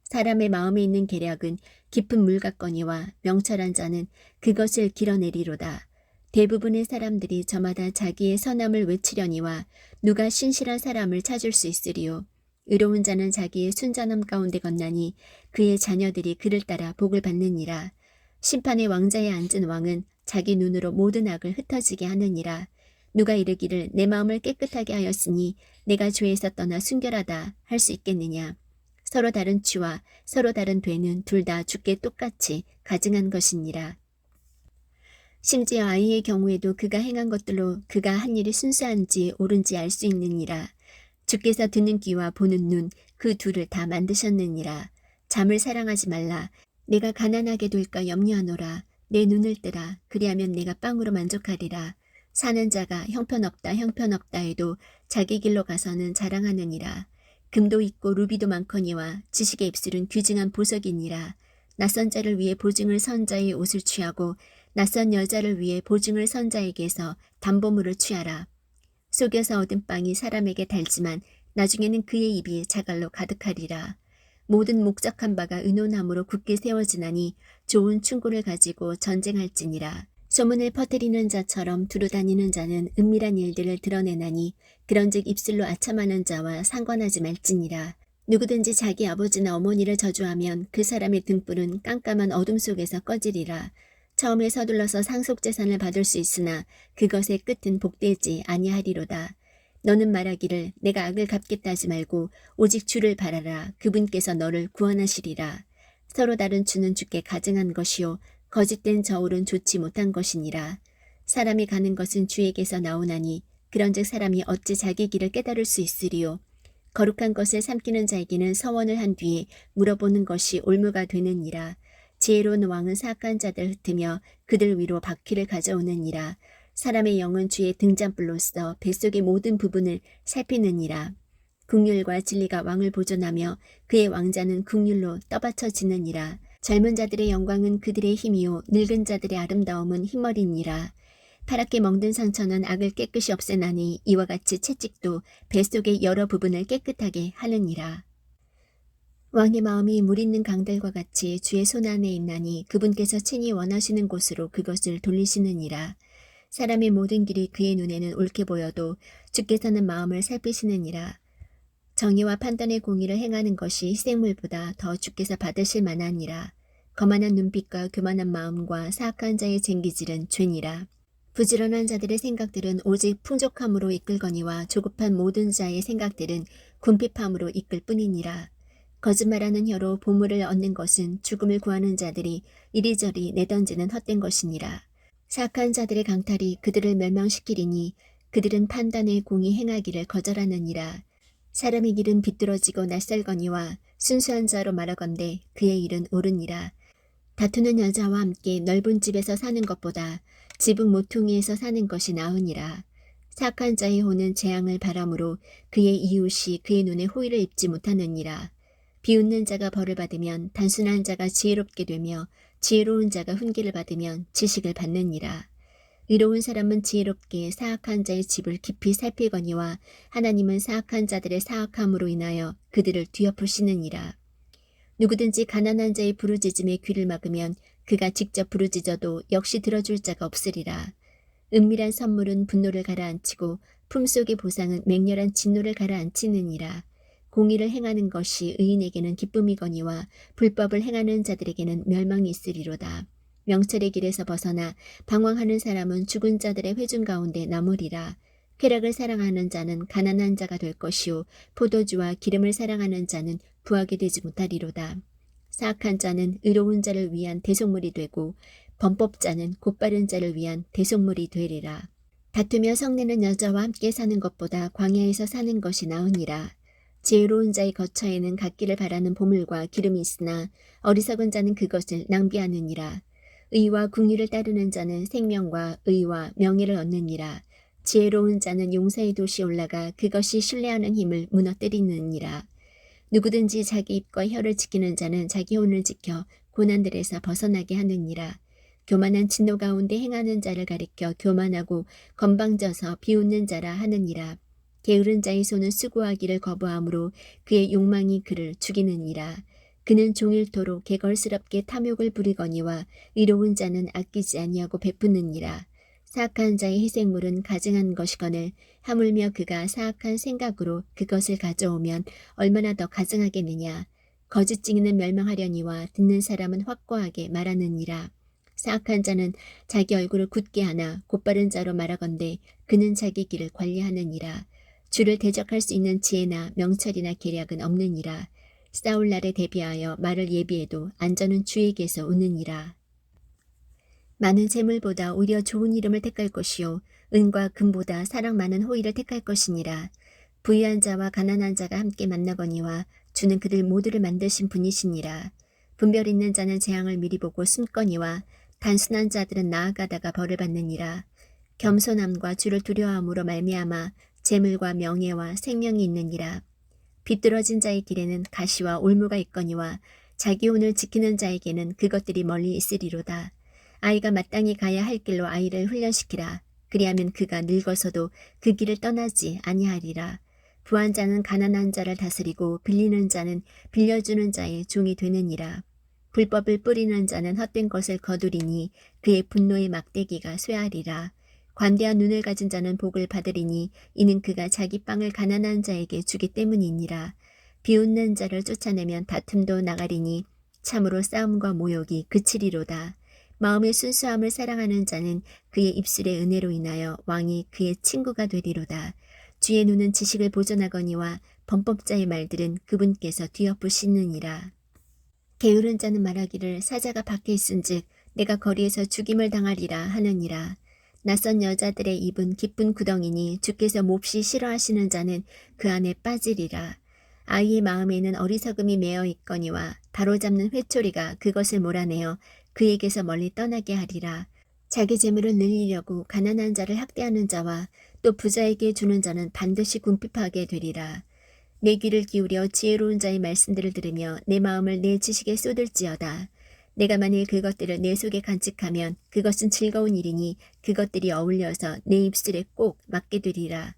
A: 사람의 마음에 있는 계략은 깊은 물 같거니와 명철한 자는 그것을 길어내리로다. 대부분의 사람들이 저마다 자기의 선함을 외치려니와 누가 신실한 사람을 찾을 수 있으리요. 의로운 자는 자기의 순전함 가운데 건나니 그의 자녀들이 그를 따라 복을 받느니라. 심판의 왕자에 앉은 왕은 자기 눈으로 모든 악을 흩어지게 하느니라. 누가 이르기를 내 마음을 깨끗하게 하였으니 내가 죄에서 떠나 순결하다 할 수 있겠느냐. 서로 다른 취와 서로 다른 되는 둘 다 주께 똑같이 가증한 것이니라. 심지어 아이의 경우에도 그가 행한 것들로 그가 한 일이 순수한지 옳은지 알 수 있느니라. 주께서 듣는 귀와 보는 눈 그 둘을 다 만드셨느니라. 잠을 사랑하지 말라. 내가 가난하게 될까 염려하노라. 내 눈을 뜨라. 그리하면 내가 빵으로 만족하리라. 사는 자가 형편없다 형편없다 해도 자기 길로 가서는 자랑하느니라. 금도 있고 루비도 많거니와 지식의 입술은 귀증한 보석이니라. 낯선 자를 위해 보증을 선 자의 옷을 취하고 낯선 여자를 위해 보증을 선 자에게서 담보물을 취하라. 속여서 얻은 빵이 사람에게 달지만 나중에는 그의 입이 자갈로 가득하리라. 모든 목적한 바가 의논함으로 굳게 세워지나니 좋은 충고를 가지고 전쟁할지니라. 소문을 퍼뜨리는 자처럼 두루다니는 자는 은밀한 일들을 드러내나니 그런즉 입술로 아첨하는 자와 상관하지 말지니라. 누구든지 자기 아버지나 어머니를 저주하면 그 사람의 등불은 깜깜한 어둠 속에서 꺼지리라. 처음에 서둘러서 상속재산을 받을 수 있으나 그것의 끝은 복되지 아니하리로다. 너는 말하기를 내가 악을 갚겠다 하지 말고 오직 주를 바라라. 그분께서 너를 구원하시리라. 서로 다른 주는 주께 가증한 것이요 거짓된 저울은 좋지 못한 것이니라. 사람이 가는 것은 주에게서 나오나니 그런즉 사람이 어찌 자기 길을 깨달을 수 있으리요. 거룩한 것을 삼키는 자에게는 서원을 한 뒤에 물어보는 것이 올무가 되느니라. 지혜로운 왕은 사악한 자들 흩으며 그들 위로 바퀴를 가져오느니라. 사람의 영은 주의 등잔불로서 뱃속의 모든 부분을 살피느니라. 긍휼과 진리가 왕을 보존하며 그의 왕자는 긍휼로 떠받쳐지느니라. 젊은 자들의 영광은 그들의 힘이요 늙은 자들의 아름다움은 흰머리니라. 파랗게 멍든 상처는 악을 깨끗이 없애나니 이와 같이 채찍도 뱃속의 여러 부분을 깨끗하게 하느니라. 왕의 마음이 물 있는 강들과 같이 주의 손안에 있나니 그분께서 친히 원하시는 곳으로 그것을 돌리시느니라. 사람의 모든 길이 그의 눈에는 옳게 보여도 주께서는 마음을 살피시느니라. 정의와 판단의 공의를 행하는 것이 희생물보다 더 주께서 받으실 만하니라. 거만한 눈빛과 교만한 마음과 사악한 자의 쟁기질은 죄니라. 부지런한 자들의 생각들은 오직 풍족함으로 이끌거니와 조급한 모든 자의 생각들은 궁핍함으로 이끌 뿐이니라. 거짓말하는 혀로 보물을 얻는 것은 죽음을 구하는 자들이 이리저리 내던지는 헛된 것이니라. 사악한 자들의 강탈이 그들을 멸망시키리니 그들은 판단의 공의 행하기를 거절하느니라. 사람의 길은 비뚤어지고 낯설거니와 순수한 자로 말하건대 그의 일은 옳으니라. 다투는 여자와 함께 넓은 집에서 사는 것보다 지붕 모퉁이에서 사는 것이 나으니라. 사악한 자의 호는 재앙을 바라므로 그의 이웃이 그의 눈에 호의를 입지 못하느니라. 비웃는 자가 벌을 받으면 단순한 자가 지혜롭게 되며 지혜로운 자가 훈계를 받으면 지식을 받느니라. 의로운 사람은 지혜롭게 사악한 자의 집을 깊이 살피거니와 하나님은 사악한 자들의 사악함으로 인하여 그들을 뒤엎으시느니라. 누구든지 가난한 자의 부르짖음에 귀를 막으면 그가 직접 부르짖어도 역시 들어줄 자가 없으리라. 은밀한 선물은 분노를 가라앉히고 품속의 보상은 맹렬한 진노를 가라앉히느니라. 공의를 행하는 것이 의인에게는 기쁨이거니와 불법을 행하는 자들에게는 멸망이 있으리로다. 명철의 길에서 벗어나 방황하는 사람은 죽은 자들의 회중 가운데 남으리라. 쾌락을 사랑하는 자는 가난한 자가 될 것이요 포도주와 기름을 사랑하는 자는 부하게 되지 못하리로다. 사악한 자는 의로운 자를 위한 대속물이 되고 범법자는 곧바른 자를 위한 대속물이 되리라. 다투며 성내는 여자와 함께 사는 것보다 광야에서 사는 것이 나으니라. 지혜로운 자의 거처에는 갖기를 바라는 보물과 기름이 있으나 어리석은 자는 그것을 낭비하느니라. 의와 궁의를 따르는 자는 생명과 의와 명예를 얻느니라. 지혜로운 자는 용사의 도시에 올라가 그것이 신뢰하는 힘을 무너뜨리느니라. 누구든지 자기 입과 혀를 지키는 자는 자기 혼을 지켜 고난들에서 벗어나게 하느니라. 교만한 진노 가운데 행하는 자를 가리켜 교만하고 건방져서 비웃는 자라 하느니라. 게으른 자의 손은 수고하기를 거부하므로 그의 욕망이 그를 죽이느니라. 그는 종일토록 개걸스럽게 탐욕을 부리거니와 의로운 자는 아끼지 아니하고 베푸느니라. 사악한 자의 희생물은 가증한 것이거늘 하물며 그가 사악한 생각으로 그것을 가져오면 얼마나 더 가증하겠느냐. 거짓증인은 멸망하려니와 듣는 사람은 확고하게 말하느니라. 사악한 자는 자기 얼굴을 굳게 하나 곧바른 자로 말하건대 그는 자기 길을 관리하느니라. 주를 대적할 수 있는 지혜나 명철이나 계략은 없느니라. 싸울 날에 대비하여 말을 예비해도 안전은 주에게서 오느니라. 많은 재물보다 오히려 좋은 이름을 택할 것이요 은과 금보다 사랑 많은 호의를 택할 것이니라. 부유한 자와 가난한 자가 함께 만나거니와 주는 그들 모두를 만드신 분이시니라. 분별 있는 자는 재앙을 미리 보고 숨거니와 단순한 자들은 나아가다가 벌을 받느니라. 겸손함과 주를 두려워함으로 말미암아 재물과 명예와 생명이 있느니라. 비뚤어진 자의 길에는 가시와 올무가 있거니와 자기 혼을 지키는 자에게는 그것들이 멀리 있으리로다. 아이가 마땅히 가야 할 길로 아이를 훈련시키라. 그리하면 그가 늙어서도 그 길을 떠나지 아니하리라. 부한 자는 가난한 자를 다스리고 빌리는 자는 빌려주는 자의 종이 되느니라. 불법을 뿌리는 자는 헛된 것을 거두리니 그의 분노의 막대기가 쇠하리라. 관대한 눈을 가진 자는 복을 받으리니 이는 그가 자기 빵을 가난한 자에게 주기 때문이니라. 비웃는 자를 쫓아내면 다툼도 나가리니 참으로 싸움과 모욕이 그치리로다. 마음의 순수함을 사랑하는 자는 그의 입술의 은혜로 인하여 왕이 그의 친구가 되리로다. 주의 눈은 지식을 보존하거니와 범법자의 말들은 그분께서 뒤엎으시느니라. 게으른 자는 말하기를 사자가 밖에 있은즉 내가 거리에서 죽임을 당하리라 하느니라. 낯선 여자들의 입은 깊은 구덩이니 주께서 몹시 싫어하시는 자는 그 안에 빠지리라. 아이의 마음에는 어리석음이 매어 있거니와 바로잡는 회초리가 그것을 몰아내어 그에게서 멀리 떠나게 하리라. 자기 재물을 늘리려고 가난한 자를 학대하는 자와 또 부자에게 주는 자는 반드시 궁핍하게 되리라. 내 귀를 기울여 지혜로운 자의 말씀들을 들으며 내 마음을 내 지식에 쏟을지어다. 내가 만일 그것들을 내 속에 간직하면 그것은 즐거운 일이니 그것들이 어울려서 내 입술에 꼭 맞게 되리라.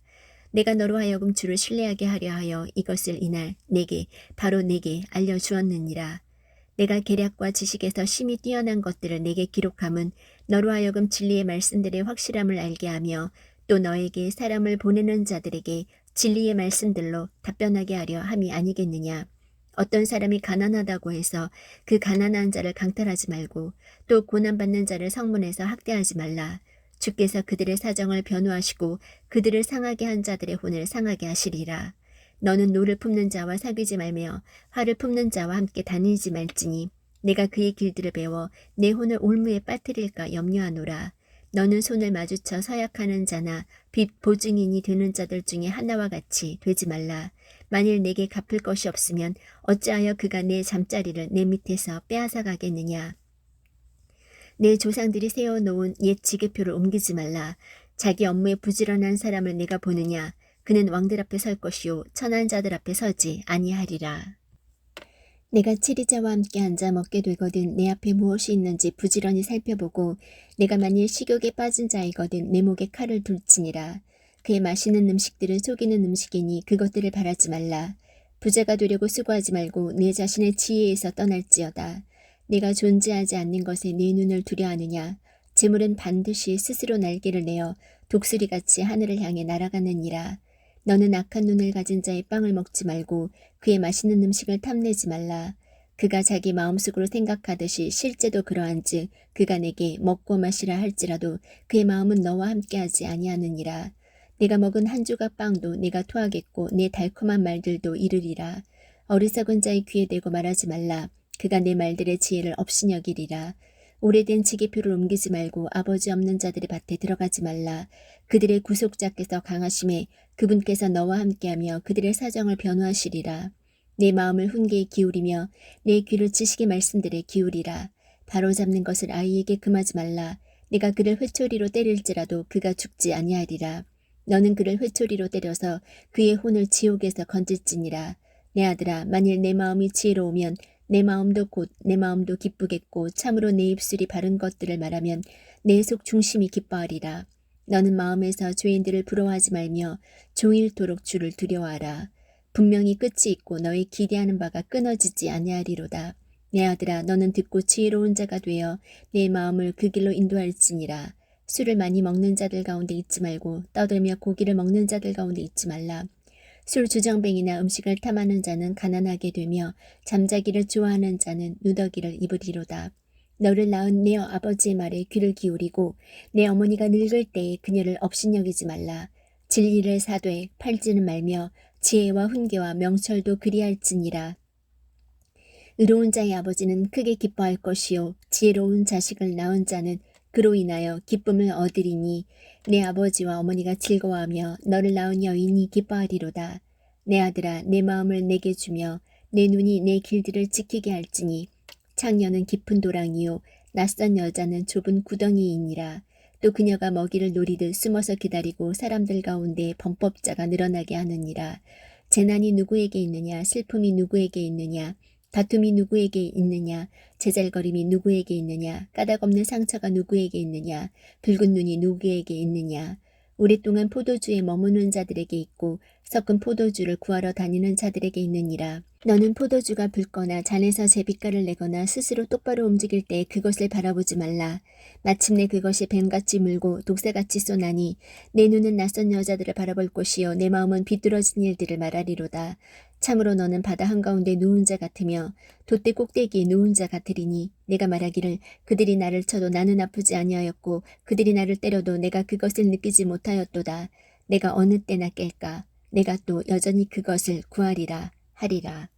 A: 내가 너로 하여금 주를 신뢰하게 하려 하여 이것을 이날 내게 바로 내게 알려주었느니라. 내가 계략과 지식에서 심히 뛰어난 것들을 내게 기록함은 너로 하여금 진리의 말씀들의 확실함을 알게 하며 또 너에게 사람을 보내는 자들에게 진리의 말씀들로 답변하게 하려 함이 아니겠느냐. 어떤 사람이 가난하다고 해서 그 가난한 자를 강탈하지 말고 또 고난받는 자를 성문에서 학대하지 말라. 주께서 그들의 사정을 변호하시고 그들을 상하게 한 자들의 혼을 상하게 하시리라. 너는 노를 품는 자와 사귀지 말며 화를 품는 자와 함께 다니지 말지니 내가 그의 길들을 배워 내 혼을 올무에 빠뜨릴까 염려하노라. 너는 손을 마주쳐 서약하는 자나 빚 보증인이 되는 자들 중에 하나와 같이 되지 말라. 만일 내게 갚을 것이 없으면 어찌하여 그가 내 잠자리를 내 밑에서 빼앗아 가겠느냐. 내 조상들이 세워놓은 옛 지계표를 옮기지 말라. 자기 업무에 부지런한 사람을 내가 보느냐. 그는 왕들 앞에 설 것이요 천한 자들 앞에 서지 아니하리라. 내가 치리자와 함께 앉아 먹게 되거든 내 앞에 무엇이 있는지 부지런히 살펴보고 내가 만일 식욕에 빠진 자이거든 내 목에 칼을 둘지니라. 그의 마시는 음식들은 속이는 음식이니 그것들을 바라지 말라. 부자가 되려고 수고하지 말고 내 자신의 지혜에서 떠날지어다. 내가 존재하지 않는 것에 내 눈을 두려하느냐. 재물은 반드시 스스로 날개를 내어 독수리같이 하늘을 향해 날아가느니라. 너는 악한 눈을 가진 자의 빵을 먹지 말고 그의 맛있는 음식을 탐내지 말라. 그가 자기 마음속으로 생각하듯이 실제도 그러한즉 그가 내게 먹고 마시라 할지라도 그의 마음은 너와 함께하지 아니하느니라. 내가 먹은 한 조각 빵도 내가 토하겠고 내 달콤한 말들도 이르리라. 어리석은 자의 귀에 대고 말하지 말라. 그가 내 말들의 지혜를 업신여기리라. 오래된 지계표를 옮기지 말고 아버지 없는 자들의 밭에 들어가지 말라. 그들의 구속자께서 강하심에 그분께서 너와 함께하며 그들의 사정을 변호하시리라. 내 마음을 훈계에 기울이며 내 귀를 지식의 말씀들에 기울이라. 바로잡는 것을 아이에게 금하지 말라. 내가 그를 회초리로 때릴지라도 그가 죽지 아니하리라. 너는 그를 회초리로 때려서 그의 혼을 지옥에서 건질지니라. 내 아들아, 만일 내 마음이 지혜로우면 내 마음도 곧 내 마음도 기쁘겠고 참으로 내 입술이 바른 것들을 말하면 내 속 중심이 기뻐하리라. 너는 마음에서 죄인들을 부러워하지 말며 종일토록 주를 두려워하라. 분명히 끝이 있고 너의 기대하는 바가 끊어지지 아니하리로다. 내 아들아, 너는 듣고 지혜로운 자가 되어 내 마음을 그 길로 인도할지니라. 술을 많이 먹는 자들 가운데 있지 말고 떠들며 고기를 먹는 자들 가운데 있지 말라. 술 주정뱅이나 음식을 탐하는 자는 가난하게 되며 잠자기를 좋아하는 자는 누더기를 입으리로다. 너를 낳은 내 아버지의 말에 귀를 기울이고 내 어머니가 늙을 때에 그녀를 업신여기지 말라. 진리를 사되 팔지는 말며 지혜와 훈계와 명철도 그리할지니라. 의로운 자의 아버지는 크게 기뻐할 것이요 지혜로운 자식을 낳은 자는 그로 인하여 기쁨을 얻으리니 내 아버지와 어머니가 즐거워하며 너를 낳은 여인이 기뻐하리로다. 내 아들아, 내 마음을 내게 주며 내 눈이 내 길들을 지키게 할지니 창녀는 깊은 도랑이요 낯선 여자는 좁은 구덩이이니라. 또 그녀가 먹이를 노리듯 숨어서 기다리고 사람들 가운데 범법자가 늘어나게 하느니라. 재난이 누구에게 있느냐, 슬픔이 누구에게 있느냐, 다툼이 누구에게 있느냐, 제잘거림이 누구에게 있느냐, 까닭없는 상처가 누구에게 있느냐, 붉은 눈이 누구에게 있느냐. 오랫동안 포도주에 머무는 자들에게 있고 섞은 포도주를 구하러 다니는 자들에게 있느니라. 너는 포도주가 붉거나 잔에서 제빛깔을 내거나 스스로 똑바로 움직일 때 그것을 바라보지 말라. 마침내 그것이 뱀같이 물고 독새같이 쏘나니 내 눈은 낯선 여자들을 바라볼 것이요 내 마음은 비뚤어진 일들을 말하리로다. 참으로 너는 바다 한가운데 누운 자 같으며 돛대 꼭대기에 누운 자 같으리니 내가 말하기를 그들이 나를 쳐도 나는 아프지 아니하였고 그들이 나를 때려도 내가 그것을 느끼지 못하였도다. 내가 어느 때나 깰까? 내가 또 여전히 그것을 구하리라 하리라.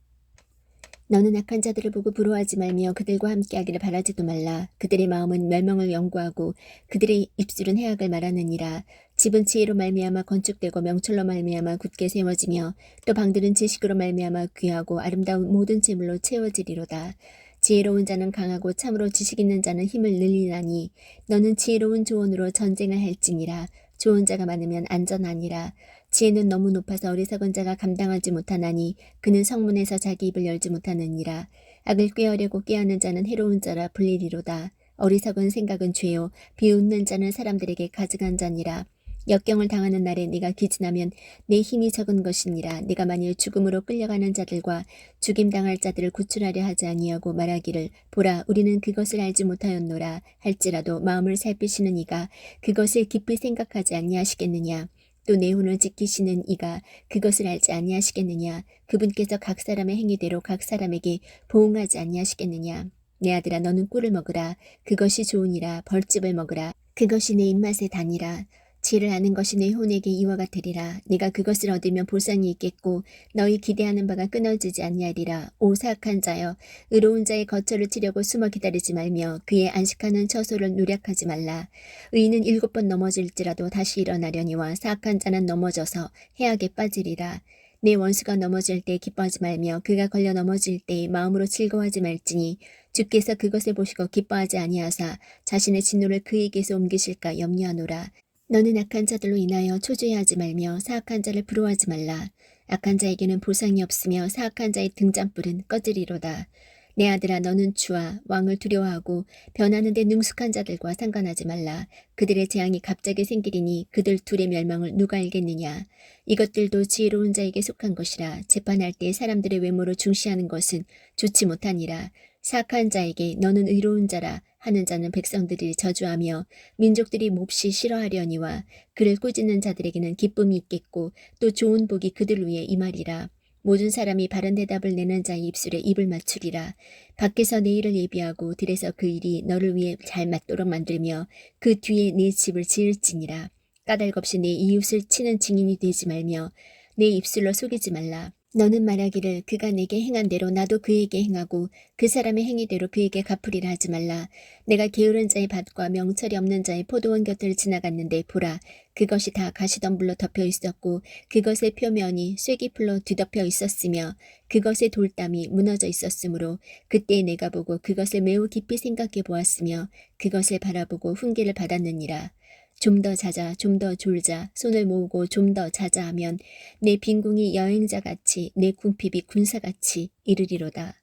A: 너는 악한 자들을 보고 부러워하지 말며 그들과 함께하기를 바라지도 말라. 그들의 마음은 멸망을 연구하고 그들의 입술은 해악을 말하느니라. 집은 지혜로 말미암아 건축되고 명철로 말미암아 굳게 세워지며 또 방들은 지식으로 말미암아 귀하고 아름다운 모든 재물로 채워지리로다. 지혜로운 자는 강하고 참으로 지식 있는 자는 힘을 늘리나니 너는 지혜로운 조언으로 전쟁을 할지니라. 좋은 자가 많으면 안전하니라. 지혜는 너무 높아서 어리석은 자가 감당하지 못하나니 그는 성문에서 자기 입을 열지 못하느니라. 악을 꾀하려고 꾀하는 자는 해로운 자라 불리리로다. 어리석은 생각은 죄요 비웃는 자는 사람들에게 가증한 자니라. 역경을 당하는 날에 네가 기진하면 내 힘이 적은 것이니라. 네가 만일 죽음으로 끌려가는 자들과 죽임당할 자들을 구출하려 하지 아니하고 말하기를 보라 우리는 그것을 알지 못하였노라 할지라도 마음을 살피시는 이가 그것을 깊이 생각하지 아니하시겠느냐. 또 내 혼을 지키시는 이가 그것을 알지 아니하시겠느냐. 그분께서 각 사람의 행위대로 각 사람에게 보응하지 아니하시겠느냐. 내 아들아 너는 꿀을 먹으라. 그것이 좋으니라. 벌집을 먹으라. 그것이 내 입맛에 다니라. 지혜를 아는 것이 내 혼에게 이와 같으리라. 네가 그것을 얻으면 보상이 있겠고 너희 기대하는 바가 끊어지지 아니하리라. 오 사악한 자여 의로운 자의 거처를 치려고 숨어 기다리지 말며 그의 안식하는 처소를 노력하지 말라. 의인은 7번 넘어질지라도 다시 일어나려니와 사악한 자는 넘어져서 해악에 빠지리라. 내 원수가 넘어질 때 기뻐하지 말며 그가 걸려 넘어질 때 마음으로 즐거워하지 말지니 주께서 그것을 보시고 기뻐하지 아니하사 자신의 진노를 그에게서 옮기실까 염려하노라. 너는 악한 자들로 인하여 초조해하지 말며 사악한 자를 부러워하지 말라. 악한 자에게는 보상이 없으며 사악한 자의 등잔불은 꺼지리로다. 내 아들아 너는 주와 왕을 두려워하고 변하는 데 능숙한 자들과 상관하지 말라. 그들의 재앙이 갑자기 생기리니 그들 둘의 멸망을 누가 알겠느냐. 이것들도 지혜로운 자에게 속한 것이라. 재판할 때 사람들의 외모를 중시하는 것은 좋지 못하니라. 사악한 자에게 너는 의로운 자라 하는 자는 백성들이 저주하며 민족들이 몹시 싫어하려니와 그를 꾸짖는 자들에게는 기쁨이 있겠고 또 좋은 복이 그들 위에 임하리라. 모든 사람이 바른 대답을 내는 자의 입술에 입을 맞추리라. 밖에서 내 일을 예비하고 들에서 그 일이 너를 위해 잘 맞도록 만들며 그 뒤에 내 집을 지을지니라. 까닭 없이 내 이웃을 치는 증인이 되지 말며 내 입술로 속이지 말라. 너는 말하기를 그가 내게 행한 대로 나도 그에게 행하고 그 사람의 행위대로 그에게 갚으리라 하지 말라. 내가 게으른 자의 밭과 명철이 없는 자의 포도원 곁을 지나갔는데 보라 그것이 다 가시덤불로 덮여 있었고 그것의 표면이 쐐기풀로 뒤덮여 있었으며 그것의 돌담이 무너져 있었으므로 그때 내가 보고 그것을 매우 깊이 생각해 보았으며 그것을 바라보고 훈계를 받았느니라. 좀 더 자자 좀 더 졸자 손을 모으고 좀 더 자자 하면 내 빈궁이 여행자같이 내 궁핍이 군사같이 이르리로다.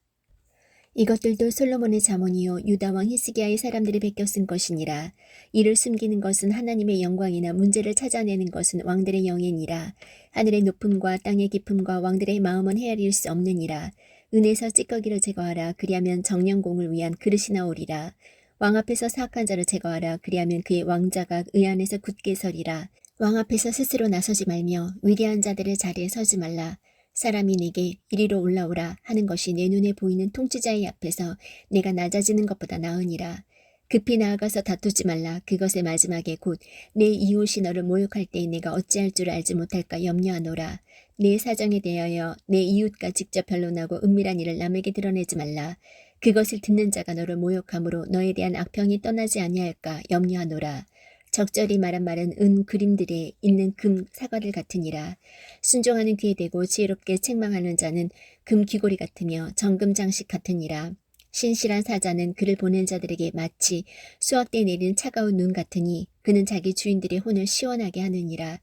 A: 이것들도 솔로몬의 잠언이요 유다왕 히스기야의 사람들이 베껴 쓴 것이니라. 이를 숨기는 것은 하나님의 영광이나 문제를 찾아내는 것은 왕들의 영예니라. 하늘의 높음과 땅의 깊음과 왕들의 마음은 헤아릴 수 없느니라. 은에서 찌꺼기를 제거하라. 그리하면 정령공을 위한 그릇이 나오리라. 왕 앞에서 사악한 자를 제거하라. 그리하면 그의 왕자가 의 안에서 굳게 서리라. 왕 앞에서 스스로 나서지 말며 위대한 자들의 자리에 서지 말라. 사람이 내게 이리로 올라오라 하는 것이 내 눈에 보이는 통치자의 앞에서 내가 낮아지는 것보다 나으니라. 급히 나아가서 다투지 말라. 그것의 마지막에 곧 내 이웃이 너를 모욕할 때에 내가 어찌할 줄 알지 못할까 염려하노라. 내 사정에 대하여 내 이웃과 직접 변론하고 은밀한 일을 남에게 드러내지 말라. 그것을 듣는 자가 너를 모욕함으로 너에 대한 악평이 떠나지 아니할까 염려하노라. 적절히 말한 말은 은 그림들에 있는 금 사과들 같으니라. 순종하는 귀에 대고 지혜롭게 책망하는 자는 금 귀고리 같으며 정금 장식 같으니라. 신실한 사자는 그를 보낸 자들에게 마치 수확때 내린 차가운 눈 같으니 그는 자기 주인들의 혼을 시원하게 하느니라.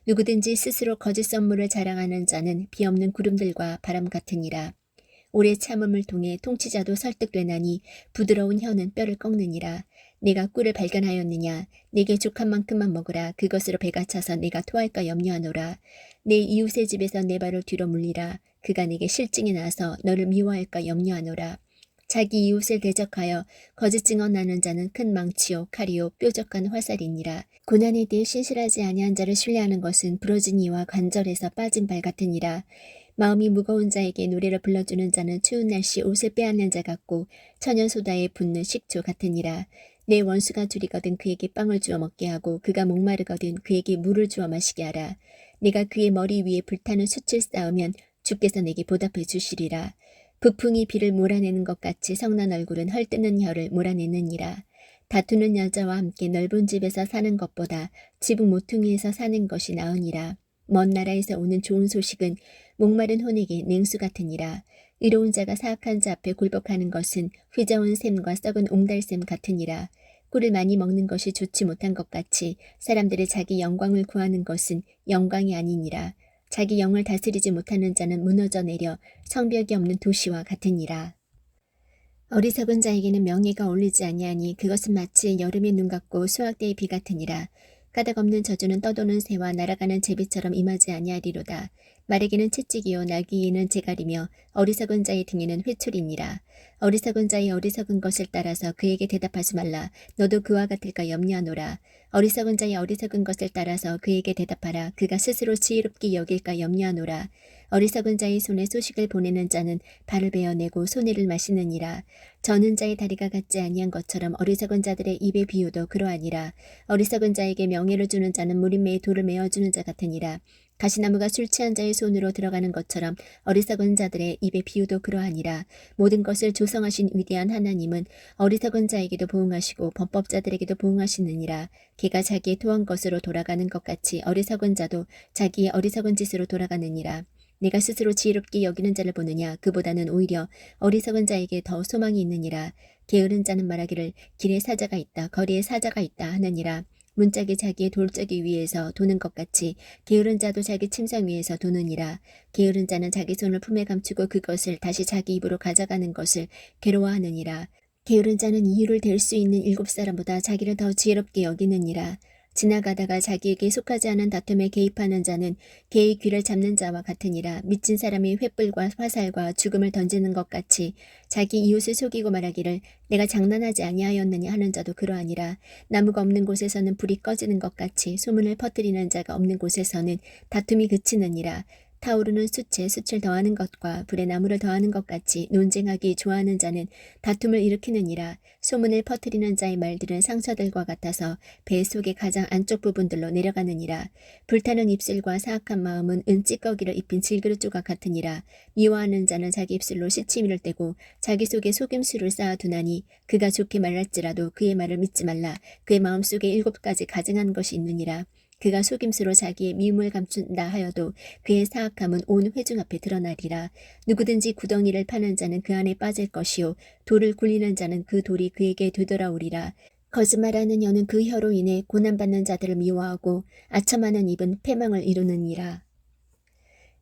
A: 누구든지 스스로 거짓 선물을 자랑하는 자는 비 없는 구름들과 바람 같으니라. 오래 참음을 통해 통치자도 설득되나니 부드러운 혀는 뼈를 꺾느니라. 내가 꿀을 발견하였느냐. 내게 족한 만큼만 먹으라. 그것으로 배가 차서 내가 토할까 염려하노라. 내 이웃의 집에서 내 발을 뒤로 물리라. 그가 내게 실증이 나서 너를 미워할까 염려하노라. 자기 이웃을 대적하여 거짓 증언하는 자는 큰 망치요 칼이요 뾰족한 화살이니라. 고난에 대해 신실하지 아니한 자를 신뢰하는 것은 부러진 이와 관절에서 빠진 발 같으니라. 마음이 무거운 자에게 노래를 불러주는 자는 추운 날씨 옷을 빼앗는 자 같고 천연소다에 붓는 식초 같으니라. 내 원수가 줄이거든 그에게 빵을 주어 먹게 하고 그가 목마르거든 그에게 물을 주어 마시게 하라. 내가 그의 머리 위에 불타는 숯을 쌓으면 주께서 내게 보답해 주시리라. 북풍이 비를 몰아내는 것 같이 성난 얼굴은 헐뜯는 혀를 몰아내느니라. 다투는 여자와 함께 넓은 집에서 사는 것보다 지붕 모퉁이에서 사는 것이 나으니라. 먼 나라에서 오는 좋은 소식은 목마른 혼에게 냉수 같으니라. 의로운 자가 사악한 자 앞에 굴복하는 것은 휘저은 샘과 썩은 옹달샘 같으니라. 꿀을 많이 먹는 것이 좋지 못한 것 같이 사람들이 자기 영광을 구하는 것은 영광이 아니니라. 자기 영을 다스리지 못하는 자는 무너져 내려 성벽이 없는 도시와 같으니라. 어리석은 자에게는 명예가 어울리지 아니하니 그것은 마치 여름의 눈 같고 수확 때의 비 같으니라. 가닥 없는 저주는 떠도는 새와 날아가는 제비처럼 임하지 아니하리로다. 말에게는 채찍이요 나귀에는 재갈이며 어리석은 자의 등에는 회초리니라. 어리석은 자의 어리석은 것을 따라서 그에게 대답하지 말라. 너도 그와 같을까 염려하노라. 어리석은 자의 어리석은 것을 따라서 그에게 대답하라. 그가 스스로 지혜롭게 여길까 염려하노라. 어리석은 자의 손에 소식을 보내는 자는 발을 베어내고 손해를 마시느니라. 저는 자의 다리가 같지 아니한 것처럼 어리석은 자들의 입의 비유도 그러하니라. 어리석은 자에게 명예를 주는 자는 무림매에 돌을 메어주는 자 같으니라. 가시나무가 술 취한 자의 손으로 들어가는 것처럼 어리석은 자들의 입의 비유도 그러하니라. 모든 것을 조성하신 위대한 하나님은 어리석은 자에게도 보응하시고 범법자들에게도 보응하시느니라. 개가 자기의 토한 것으로 돌아가는 것 같이 어리석은 자도 자기의 어리석은 짓으로 돌아가느니라. 내가 스스로 지혜롭게 여기는 자를 보느냐 그보다는 오히려 어리석은 자에게 더 소망이 있느니라. 게으른 자는 말하기를 길에 사자가 있다 거리에 사자가 있다 하느니라. 문짝이 자기의 돌적이 위에서 도는 것 같이 게으른 자도 자기 침상 위에서 도느니라. 게으른 자는 자기 손을 품에 감추고 그것을 다시 자기 입으로 가져가는 것을 괴로워하느니라. 게으른 자는 이유를 댈 수 있는 7사람보다 자기를 더 지혜롭게 여기느니라. 지나가다가 자기에게 속하지 않은 다툼에 개입하는 자는 개의 귀를 잡는 자와 같으니라. 미친 사람이 횃불과 화살과 죽음을 던지는 것 같이 자기 이웃을 속이고 말하기를 내가 장난하지 아니하였느냐 하는 자도 그러하니라. 나무가 없는 곳에서는 불이 꺼지는 것 같이 소문을 퍼뜨리는 자가 없는 곳에서는 다툼이 그치느니라. 타오르는 숯에 숯을 더하는 것과 불에 나무를 더하는 것 같이 논쟁하기 좋아하는 자는 다툼을 일으키느니라. 소문을 퍼뜨리는 자의 말들은 상처들과 같아서 배 속의 가장 안쪽 부분들로 내려가느니라. 불타는 입술과 사악한 마음은 은찌꺼기를 입힌 질그릇 조각 같으니라. 미워하는 자는 자기 입술로 시치미를 떼고 자기 속에 속임수를 쌓아두나니 그가 좋게 말할지라도 그의 말을 믿지 말라. 그의 마음속에 7가지 가증한 것이 있느니라. 그가 속임수로 자기의 미움을 감춘다 하여도 그의 사악함은 온 회중 앞에 드러나리라. 누구든지 구덩이를 파는 자는 그 안에 빠질 것이요 돌을 굴리는 자는 그 돌이 그에게 되돌아오리라. 거짓말하는 여는 그 혀로 인해 고난받는 자들을 미워하고 아첨하는 입은 패망을 이루느니라.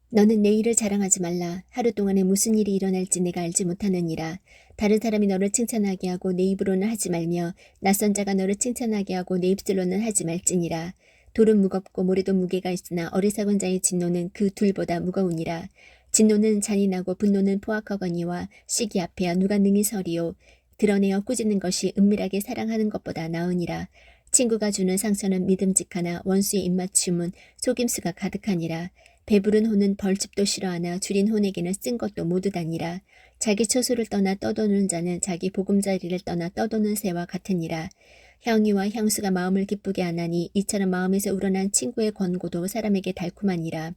A: 너는 내 일을 자랑하지 말라. 하루 동안에 무슨 일이 일어날지 내가 알지 못하느니라. 다른 사람이 너를 칭찬하게 하고 내 입으로는 하지 말며 낯선 자가 너를 칭찬하게 하고 내 입술로는 하지 말지니라. 돌은 무겁고 모래도 무게가 있으나 어리석은 자의 진노는 그 둘보다 무거우니라. 진노는 잔인하고 분노는 포악하거니와 시기 앞에야 누가 능히 서리요. 드러내어 꾸짖는 것이 은밀하게 사랑하는 것보다 나으니라. 친구가 주는 상처는 믿음직하나 원수의 입맞춤은 속임수가 가득하니라. 배부른 혼은 벌집도 싫어하나 줄인 혼에게는 쓴 것도 모두 다니라. 자기 처소를 떠나 떠도는 자는 자기 보금자리를 떠나 떠도는 새와 같으니라. 향유와 향수가 마음을 기쁘게 하나니 이처럼 마음에서 우러난 친구의 권고도 사람에게 달콤하니라.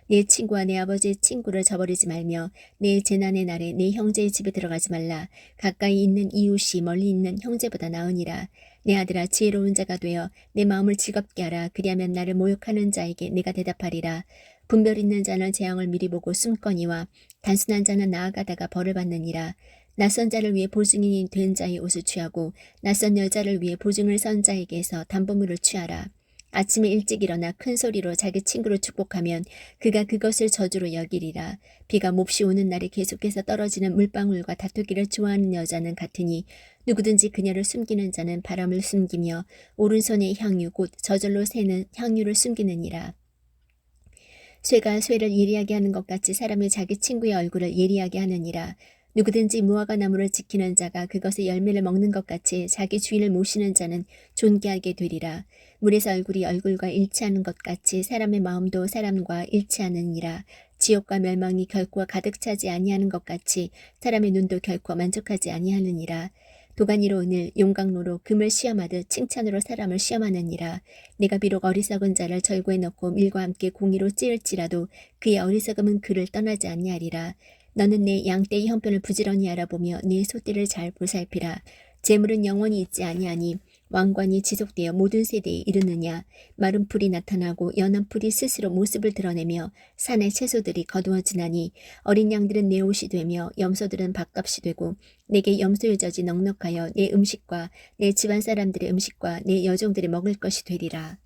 A: 내 친구와 내 아버지의 친구를 저버리지 말며 내 재난의 날에 내 형제의 집에 들어가지 말라. 가까이 있는 이웃이 멀리 있는 형제보다 나으니라. 내 아들아 지혜로운 자가 되어 내 마음을 즐겁게 하라. 그리하면 나를 모욕하는 자에게 내가 대답하리라. 분별 있는 자는 재앙을 미리 보고 숨거니와 단순한 자는 나아가다가 벌을 받느니라. 낯선 자를 위해 보증인이 된 자의 옷을 취하고 낯선 여자를 위해 보증을 선 자에게서 담보물을 취하라. 아침에 일찍 일어나 큰 소리로 자기 친구를 축복하면 그가 그것을 저주로 여기리라. 비가 몹시 오는 날에 계속해서 떨어지는 물방울과 다투기를 좋아하는 여자는 같으니 누구든지 그녀를 숨기는 자는 바람을 숨기며 오른손의 향유 곧 저절로 새는 향유를 숨기느니라. 쇠가 쇠를 예리하게 하는 것 같이 사람이 자기 친구의 얼굴을 예리하게 하느니라. 누구든지 무화과 나무를 지키는 자가 그것의 열매를 먹는 것 같이 자기 주인을 모시는 자는 존귀하게 되리라. 물에서 얼굴이 얼굴과 일치하는 것 같이 사람의 마음도 사람과 일치하느니라. 지옥과 멸망이 결코 가득 차지 아니하는 것 같이 사람의 눈도 결코 만족하지 아니하느니라. 도가니로 은을 용광로로 금을 시험하듯 칭찬으로 사람을 시험하느니라. 내가 비록 어리석은 자를 절구에 넣고 밀과 함께 공의로 찌을지라도 그의 어리석음은 그를 떠나지 아니하리라. 너는 내 양떼의 형편을 부지런히 알아보며 내 소떼를 잘 보살피라. 재물은 영원히 있지 아니하니 왕관이 지속되어 모든 세대에 이르느냐. 마른 풀이 나타나고 연한 풀이 스스로 모습을 드러내며 산의 채소들이 거두어지나니 어린 양들은 내 옷이 되며 염소들은 밥값이 되고 내게 염소의 젖이 넉넉하여 내 음식과 내 집안 사람들의 음식과 내 여종들의 먹을 것이 되리라.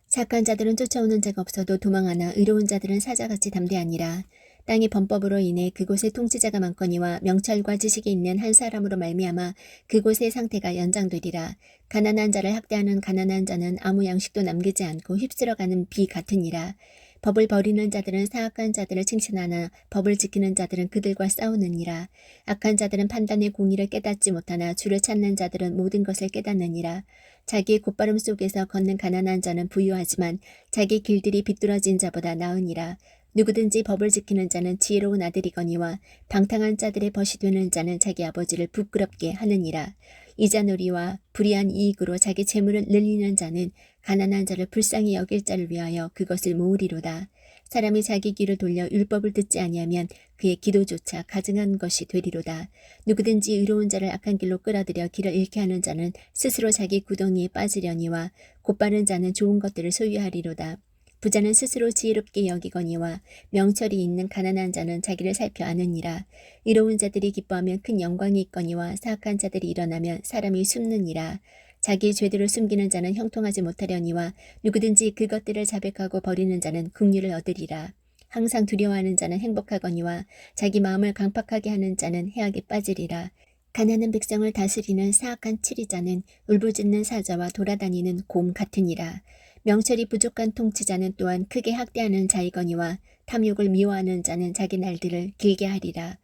A: 착한 자들은 쫓아오는 자가 없어도 도망하나 의로운 자들은 사자같이 담대하니라. 땅의 범법으로 인해 그곳에 통치자가 많거니와 명철과 지식이 있는 한 사람으로 말미암아 그곳의 상태가 연장되리라. 가난한 자를 학대하는 가난한 자는 아무 양식도 남기지 않고 휩쓸어가는 비 같으니라. 법을 버리는 자들은 사악한 자들을 칭찬하나 법을 지키는 자들은 그들과 싸우느니라. 악한 자들은 판단의 공의를 깨닫지 못하나 주를 찾는 자들은 모든 것을 깨닫느니라. 자기의 곧바름 속에서 걷는 가난한 자는 부유하지만 자기 길들이 비뚤어진 자보다 나으니라. 누구든지 법을 지키는 자는 지혜로운 아들이거니와 방탕한 자들의 벗이 되는 자는 자기 아버지를 부끄럽게 하느니라. 이자놀이와 불의한 이익으로 자기 재물을 늘리는 자는 가난한 자를 불쌍히 여길 자를 위하여 그것을 모으리로다. 사람이 자기 귀를 돌려 율법을 듣지 아니하면 그의 기도조차 가증한 것이 되리로다. 누구든지 의로운 자를 악한 길로 끌어들여 길을 잃게 하는 자는 스스로 자기 구덩이에 빠지려니와 곧바른 자는 좋은 것들을 소유하리로다. 부자는 스스로 지혜롭게 여기거니와 명철이 있는 가난한 자는 자기를 살펴 아느니라. 의로운 자들이 기뻐하면 큰 영광이 있거니와 사악한 자들이 일어나면 사람이 숨느니라. 자기의 죄들을 숨기는 자는 형통하지 못하려니와 누구든지 그것들을 자백하고 버리는 자는 긍휼을 얻으리라. 항상 두려워하는 자는 행복하거니와 자기 마음을 강팍하게 하는 자는 해악에 빠지리라. 가난한 백성을 다스리는 사악한 치리자는 울부짖는 사자와 돌아다니는 곰 같으니라. 명철이 부족한 통치자는 또한 크게 학대하는 자이거니와 탐욕을 미워하는 자는 자기 날들을 길게 하리라.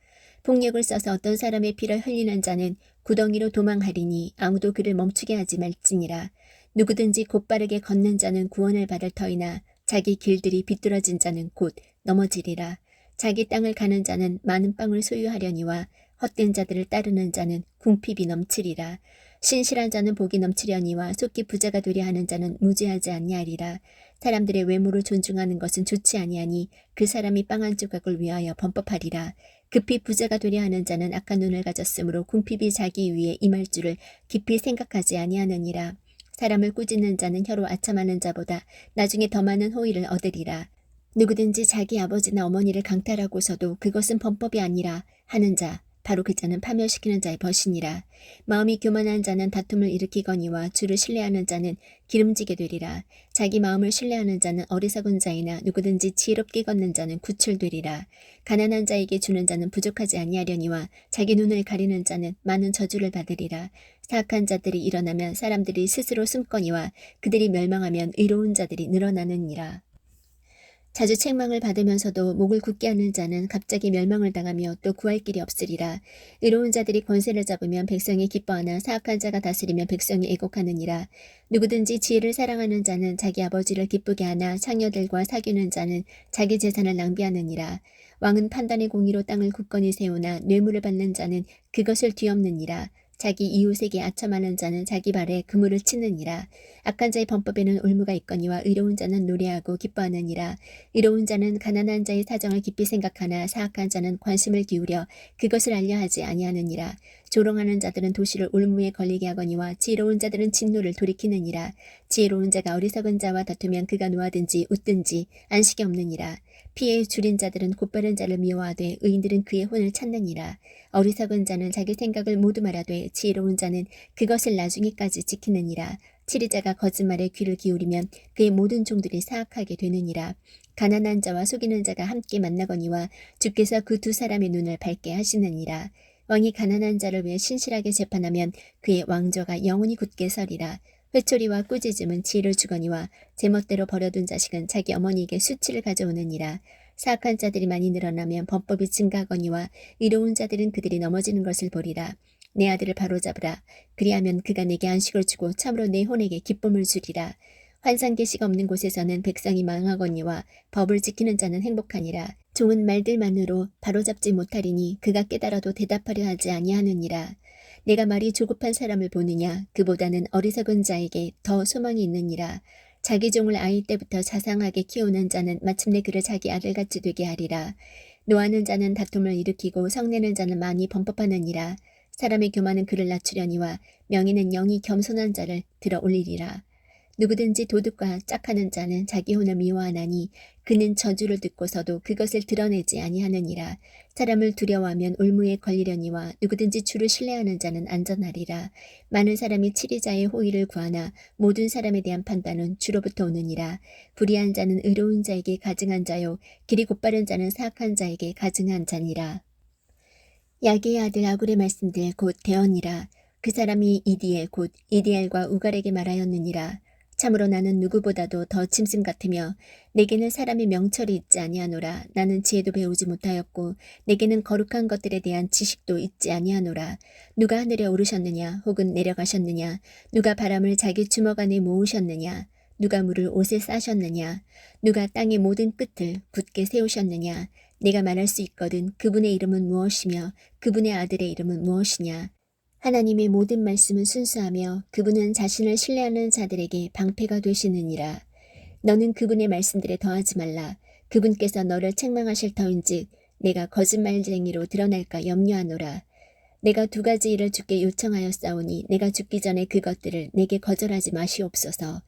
A: 폭력을 써서 어떤 사람의 피를 흘리는 자는 구덩이로 도망하리니 아무도 그를 멈추게 하지 말지니라. 누구든지 곧바르게 걷는 자는 구원을 받을 터이나 자기 길들이 비뚤어진 자는 곧 넘어지리라. 자기 땅을 가는 자는 많은 빵을 소유하려니와 헛된 자들을 따르는 자는 궁핍이 넘치리라. 신실한 자는 복이 넘치려니와 속히 부자가 되려 하는 자는 무죄하지 아니하리라. 사람들의 외모를 존중하는 것은 좋지 아니하니 그 사람이 빵 한 조각을 위하여 범법하리라. 급히 부자가 되려 하는 자는 악한 눈을 가졌으므로 궁핍이 자기 위에 임할 줄을 깊이 생각하지 아니하느니라. 사람을 꾸짖는 자는 혀로 아첨하는 자보다 나중에 더 많은 호의를 얻으리라. 누구든지 자기 아버지나 어머니를 강탈하고서도 그것은 범법이 아니라 하는 자 바로 그 자는 파멸시키는 자의 벗이니라. 마음이 교만한 자는 다툼을 일으키거니와 주를 신뢰하는 자는 기름지게 되리라. 자기 마음을 신뢰하는 자는 어리석은 자이나 누구든지 지혜롭게 걷는 자는 구출되리라. 가난한 자에게 주는 자는 부족하지 아니하려니와 자기 눈을 가리는 자는 많은 저주를 받으리라. 사악한 자들이 일어나면 사람들이 스스로 숨거니와 그들이 멸망하면 의로운 자들이 늘어나느니라. 자주 책망을 받으면서도 목을 굳게 하는 자는 갑자기 멸망을 당하며 또 구할 길이 없으리라. 의로운 자들이 권세를 잡으면 백성이 기뻐하나 사악한 자가 다스리면 백성이 애곡하느니라. 누구든지 지혜를 사랑하는 자는 자기 아버지를 기쁘게 하나 창녀들과 사귀는 자는 자기 재산을 낭비하느니라. 왕은 판단의 공의로 땅을 굳건히 세우나 뇌물을 받는 자는 그것을 뒤엎느니라. 자기 이웃에게 아첨하는 자는 자기 발에 그물을 치느니라. 악한 자의 범법에는 올무가 있거니와 의로운 자는 노래하고 기뻐하느니라. 의로운 자는 가난한 자의 사정을 깊이 생각하나 사악한 자는 관심을 기울여 그것을 알려 하지 아니하느니라. 조롱하는 자들은 도시를 올무에 걸리게 하거니와 지혜로운 자들은 진노를 돌이키느니라. 지혜로운 자가 어리석은 자와 다투면 그가 노하든지 웃든지 안식이 없느니라. 피해 줄인 자들은 곧바른 자를 미워하되 의인들은 그의 혼을 찾느니라. 어리석은 자는 자기 생각을 모두 말하되 지혜로운 자는 그것을 나중에까지 지키느니라. 치리자가 거짓말에 귀를 기울이면 그의 모든 종들이 사악하게 되느니라. 가난한 자와 속이는 자가 함께 만나거니와 주께서 그 두 사람의 눈을 밝게 하시느니라. 왕이 가난한 자를 위해 신실하게 재판하면 그의 왕조가 영원히 굳게 서리라. 회초리와 꾸짖음은 지혜를 주거니와 제멋대로 버려둔 자식은 자기 어머니에게 수치를 가져오느니라. 사악한 자들이 많이 늘어나면 범법이 증가하거니와 의로운 자들은 그들이 넘어지는 것을 보리라. 내 아들을 바로잡으라. 그리하면 그가 내게 안식을 주고 참으로 내 혼에게 기쁨을 주리라. 환상 계시가 없는 곳에서는 백성이 망하거니와 법을 지키는 자는 행복하니라. 종은 말들만으로 바로잡지 못하리니 그가 깨달아도 대답하려 하지 아니하느니라. 내가 말이 조급한 사람을 보느냐 그보다는 어리석은 자에게 더 소망이 있느니라. 자기 종을 아이 때부터 자상하게 키우는 자는 마침내 그를 자기 아들같이 되게 하리라. 노하는 자는 다툼을 일으키고 성내는 자는 많이 범법하느니라. 사람의 교만은 그를 낮추려니와 명예는 영이 겸손한 자를 들어 올리리라. 누구든지 도둑과 짝하는 자는 자기 혼을 미워하나니 그는 저주를 듣고서도 그것을 드러내지 아니하느니라. 사람을 두려워하면 올무에 걸리려니와 누구든지 주를 신뢰하는 자는 안전하리라. 많은 사람이 치리자의 호의를 구하나 모든 사람에 대한 판단은 주로부터 오느니라. 불의한 자는 의로운 자에게 가증한 자요 길이 곧바른 자는 사악한 자에게 가증한 자니라. 야게의 아들 아굴의 말씀들 곧 대언이라. 그 사람이 이디엘 곧 이디엘과 우갈에게 말하였느니라. 참으로 나는 누구보다도 더 짐승 같으며 내게는 사람의 명철이 있지 아니하노라. 나는 지혜도 배우지 못하였고 내게는 거룩한 것들에 대한 지식도 있지 아니하노라. 누가 하늘에 오르셨느냐 혹은 내려가셨느냐 누가 바람을 자기 주먹 안에 모으셨느냐 누가 물을 옷에 싸셨느냐 누가 땅의 모든 끝을 굳게 세우셨느냐 내가 말할 수 있거든 그분의 이름은 무엇이며 그분의 아들의 이름은 무엇이냐. 하나님의 모든 말씀은 순수하며 그분은 자신을 신뢰하는 자들에게 방패가 되시느니라. 너는 그분의 말씀들에 더하지 말라. 그분께서 너를 책망하실 터인즉 내가 거짓말쟁이로 드러날까 염려하노라. 내가 두 가지 일을 주께 요청하였사오니 내가 죽기 전에 그것들을 내게 거절하지 마시옵소서.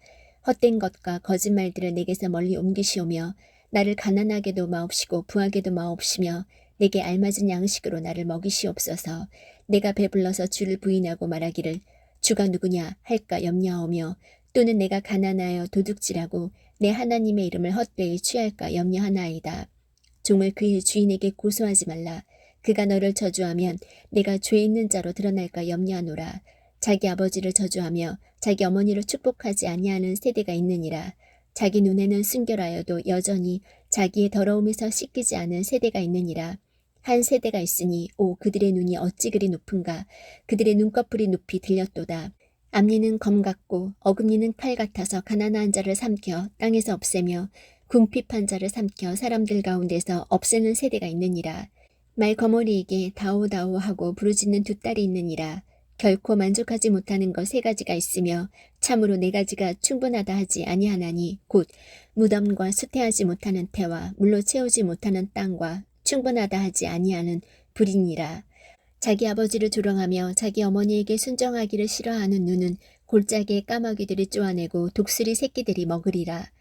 A: 헛된 것과 거짓말들을 내게서 멀리 옮기시오며 나를 가난하게도 마옵시고 부하게도 마옵시며 내게 알맞은 양식으로 나를 먹이시옵소서. 내가 배불러서 주를 부인하고 말하기를 주가 누구냐 할까 염려하오며 또는 내가 가난하여 도둑질하고 내 하나님의 이름을 헛되이 취할까 염려하나이다. 종을 그의 주인에게 고소하지 말라. 그가 너를 저주하면 내가 죄 있는 자로 드러날까 염려하노라. 자기 아버지를 저주하며 자기 어머니를 축복하지 아니하는 세대가 있느니라. 자기 눈에는 순결하여도 여전히 자기의 더러움에서 씻기지 않은 세대가 있느니라. 한 세대가 있으니 오 그들의 눈이 어찌 그리 높은가. 그들의 눈꺼풀이 높이 들렸도다. 앞니는 검 같고 어금니는 칼 같아서 가난한 자를 삼켜 땅에서 없애며 궁핍한 자를 삼켜 사람들 가운데서 없애는 세대가 있느니라. 말거머리에게 다오다오 하고 부르짖는 두 딸이 있느니라. 결코 만족하지 못하는 것 세 가지가 있으며 참으로 네 가지가 충분하다 하지 아니하나니 곧 무덤과 수태하지 못하는 태와 물로 채우지 못하는 땅과 충분하다 하지 아니하는 불이니라. 자기 아버지를 조롱하며 자기 어머니에게 순정하기를 싫어하는 눈은 골짜기의 까마귀들이 쪼아내고 독수리 새끼들이 먹으리라.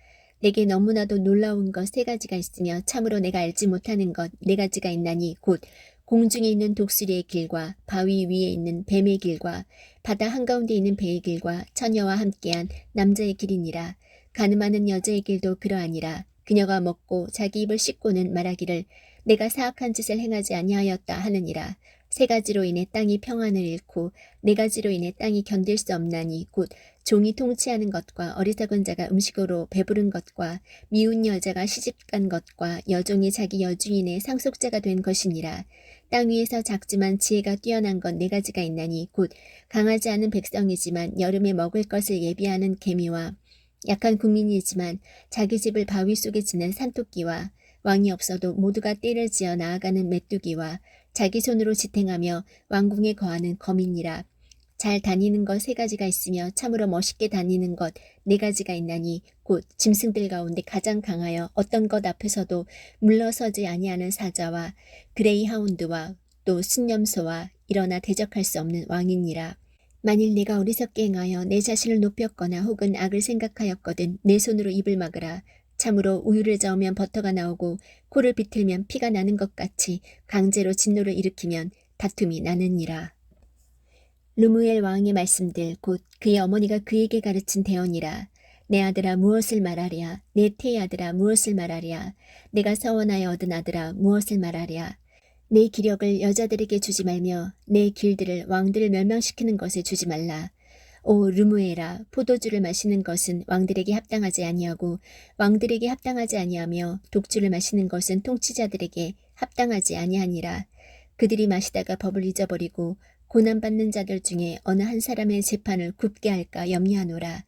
A: 내게 너무나도 놀라운 것 세 가지가 있으며 참으로 내가 알지 못하는 것 네 가지가 있나니 곧 공중에 있는 독수리의 길과 바위 위에 있는 뱀의 길과 바다 한가운데 있는 배의 길과 처녀와 함께한 남자의 길이니라. 가늠하는 여자의 길도 그러하니라. 그녀가 먹고 자기 입을 씻고는 말하기를 내가 사악한 짓을 행하지 아니하였다 하느니라. 세 가지로 인해 땅이 평안을 잃고 네 가지로 인해 땅이 견딜 수 없나니 곧 종이 통치하는 것과 어리석은 자가 음식으로 배부른 것과 미운 여자가 시집간 것과 여종이 자기 여주인의 상속자가 된 것이니라. 땅 위에서 작지만 지혜가 뛰어난 것 네 가지가 있나니 곧 강하지 않은 백성이지만 여름에 먹을 것을 예비하는 개미와 약한 국민이지만 자기 집을 바위 속에 지는 산토끼와 왕이 없어도 모두가 떼를 지어 나아가는 메뚜기와 자기 손으로 지탱하며 왕궁에 거하는 거민이라. 잘 다니는 것 세 가지가 있으며 참으로 멋있게 다니는 것 네 가지가 있나니 곧 짐승들 가운데 가장 강하여 어떤 것 앞에서도 물러서지 아니하는 사자와 그레이 하운드와 또 순념소와 일어나 대적할 수 없는 왕이니라. 만일 내가 어리석게 행하여 내 자신을 높였거나 혹은 악을 생각하였거든 내 손으로 입을 막으라. 참으로 우유를 저으면 버터가 나오고 코를 비틀면 피가 나는 것 같이 강제로 진노를 일으키면 다툼이 나느니라. 르무엘 왕의 말씀들 곧 그의 어머니가 그에게 가르친 대언이라. 내 아들아 무엇을 말하랴. 내 태의 아들아 무엇을 말하랴. 내가 서원하여 얻은 아들아 무엇을 말하랴. 내 기력을 여자들에게 주지 말며 내 길들을 왕들을 멸망시키는 것에 주지 말라. 오 르무엘아 포도주를 마시는 것은 왕들에게 합당하지 아니하고 왕들에게 합당하지 아니하며 독주를 마시는 것은 통치자들에게 합당하지 아니하니라. 그들이 마시다가 법을 잊어버리고 고난받는 자들 중에 어느 한 사람의 재판을 굽게 할까 염려하노라.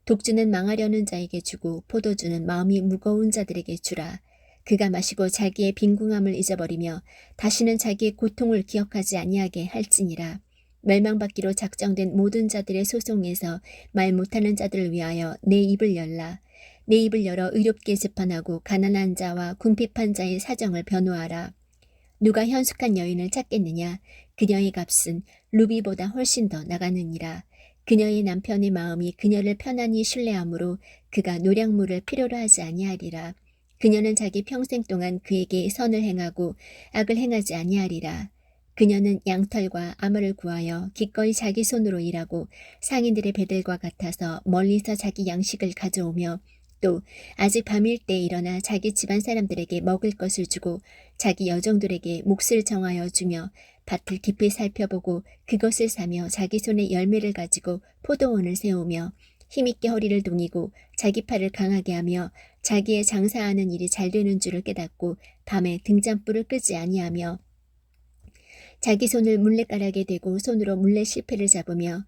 A: 독주는 망하려는 자에게 주고 포도주는 마음이 무거운 자들에게 주라. 그가 마시고 자기의 빈궁함을 잊어버리며 다시는 자기의 고통을 기억하지 아니하게 할지니라. 멸망받기로 작정된 모든 자들의 소송에서 말 못하는 자들을 위하여 내 입을 열라. 내 입을 열어 의롭게 재판하고 가난한 자와 궁핍한 자의 사정을 변호하라. 누가 현숙한 여인을 찾겠느냐. 그녀의 값은 루비보다 훨씬 더 나가느니라. 그녀의 남편의 마음이 그녀를 편안히 신뢰하므로 그가 노략물을 필요로 하지 아니하리라. 그녀는 자기 평생 동안 그에게 선을 행하고 악을 행하지 아니하리라. 그녀는 양털과 암호를 구하여 기꺼이 자기 손으로 일하고 상인들의 배들과 같아서 멀리서 자기 양식을 가져오며 또 아직 밤일 때 일어나 자기 집안 사람들에게 먹을 것을 주고 자기 여종들에게 몫을 정하여 주며 밭을 깊이 살펴보고 그것을 사며 자기 손에 열매를 가지고 포도원을 세우며 힘있게 허리를 동이고 자기 팔을 강하게 하며 자기의 장사하는 일이 잘 되는 줄을 깨닫고 밤에 등잔불을 끄지 아니하며 자기 손을 물레가락에 대고 손으로 물레 실패를 잡으며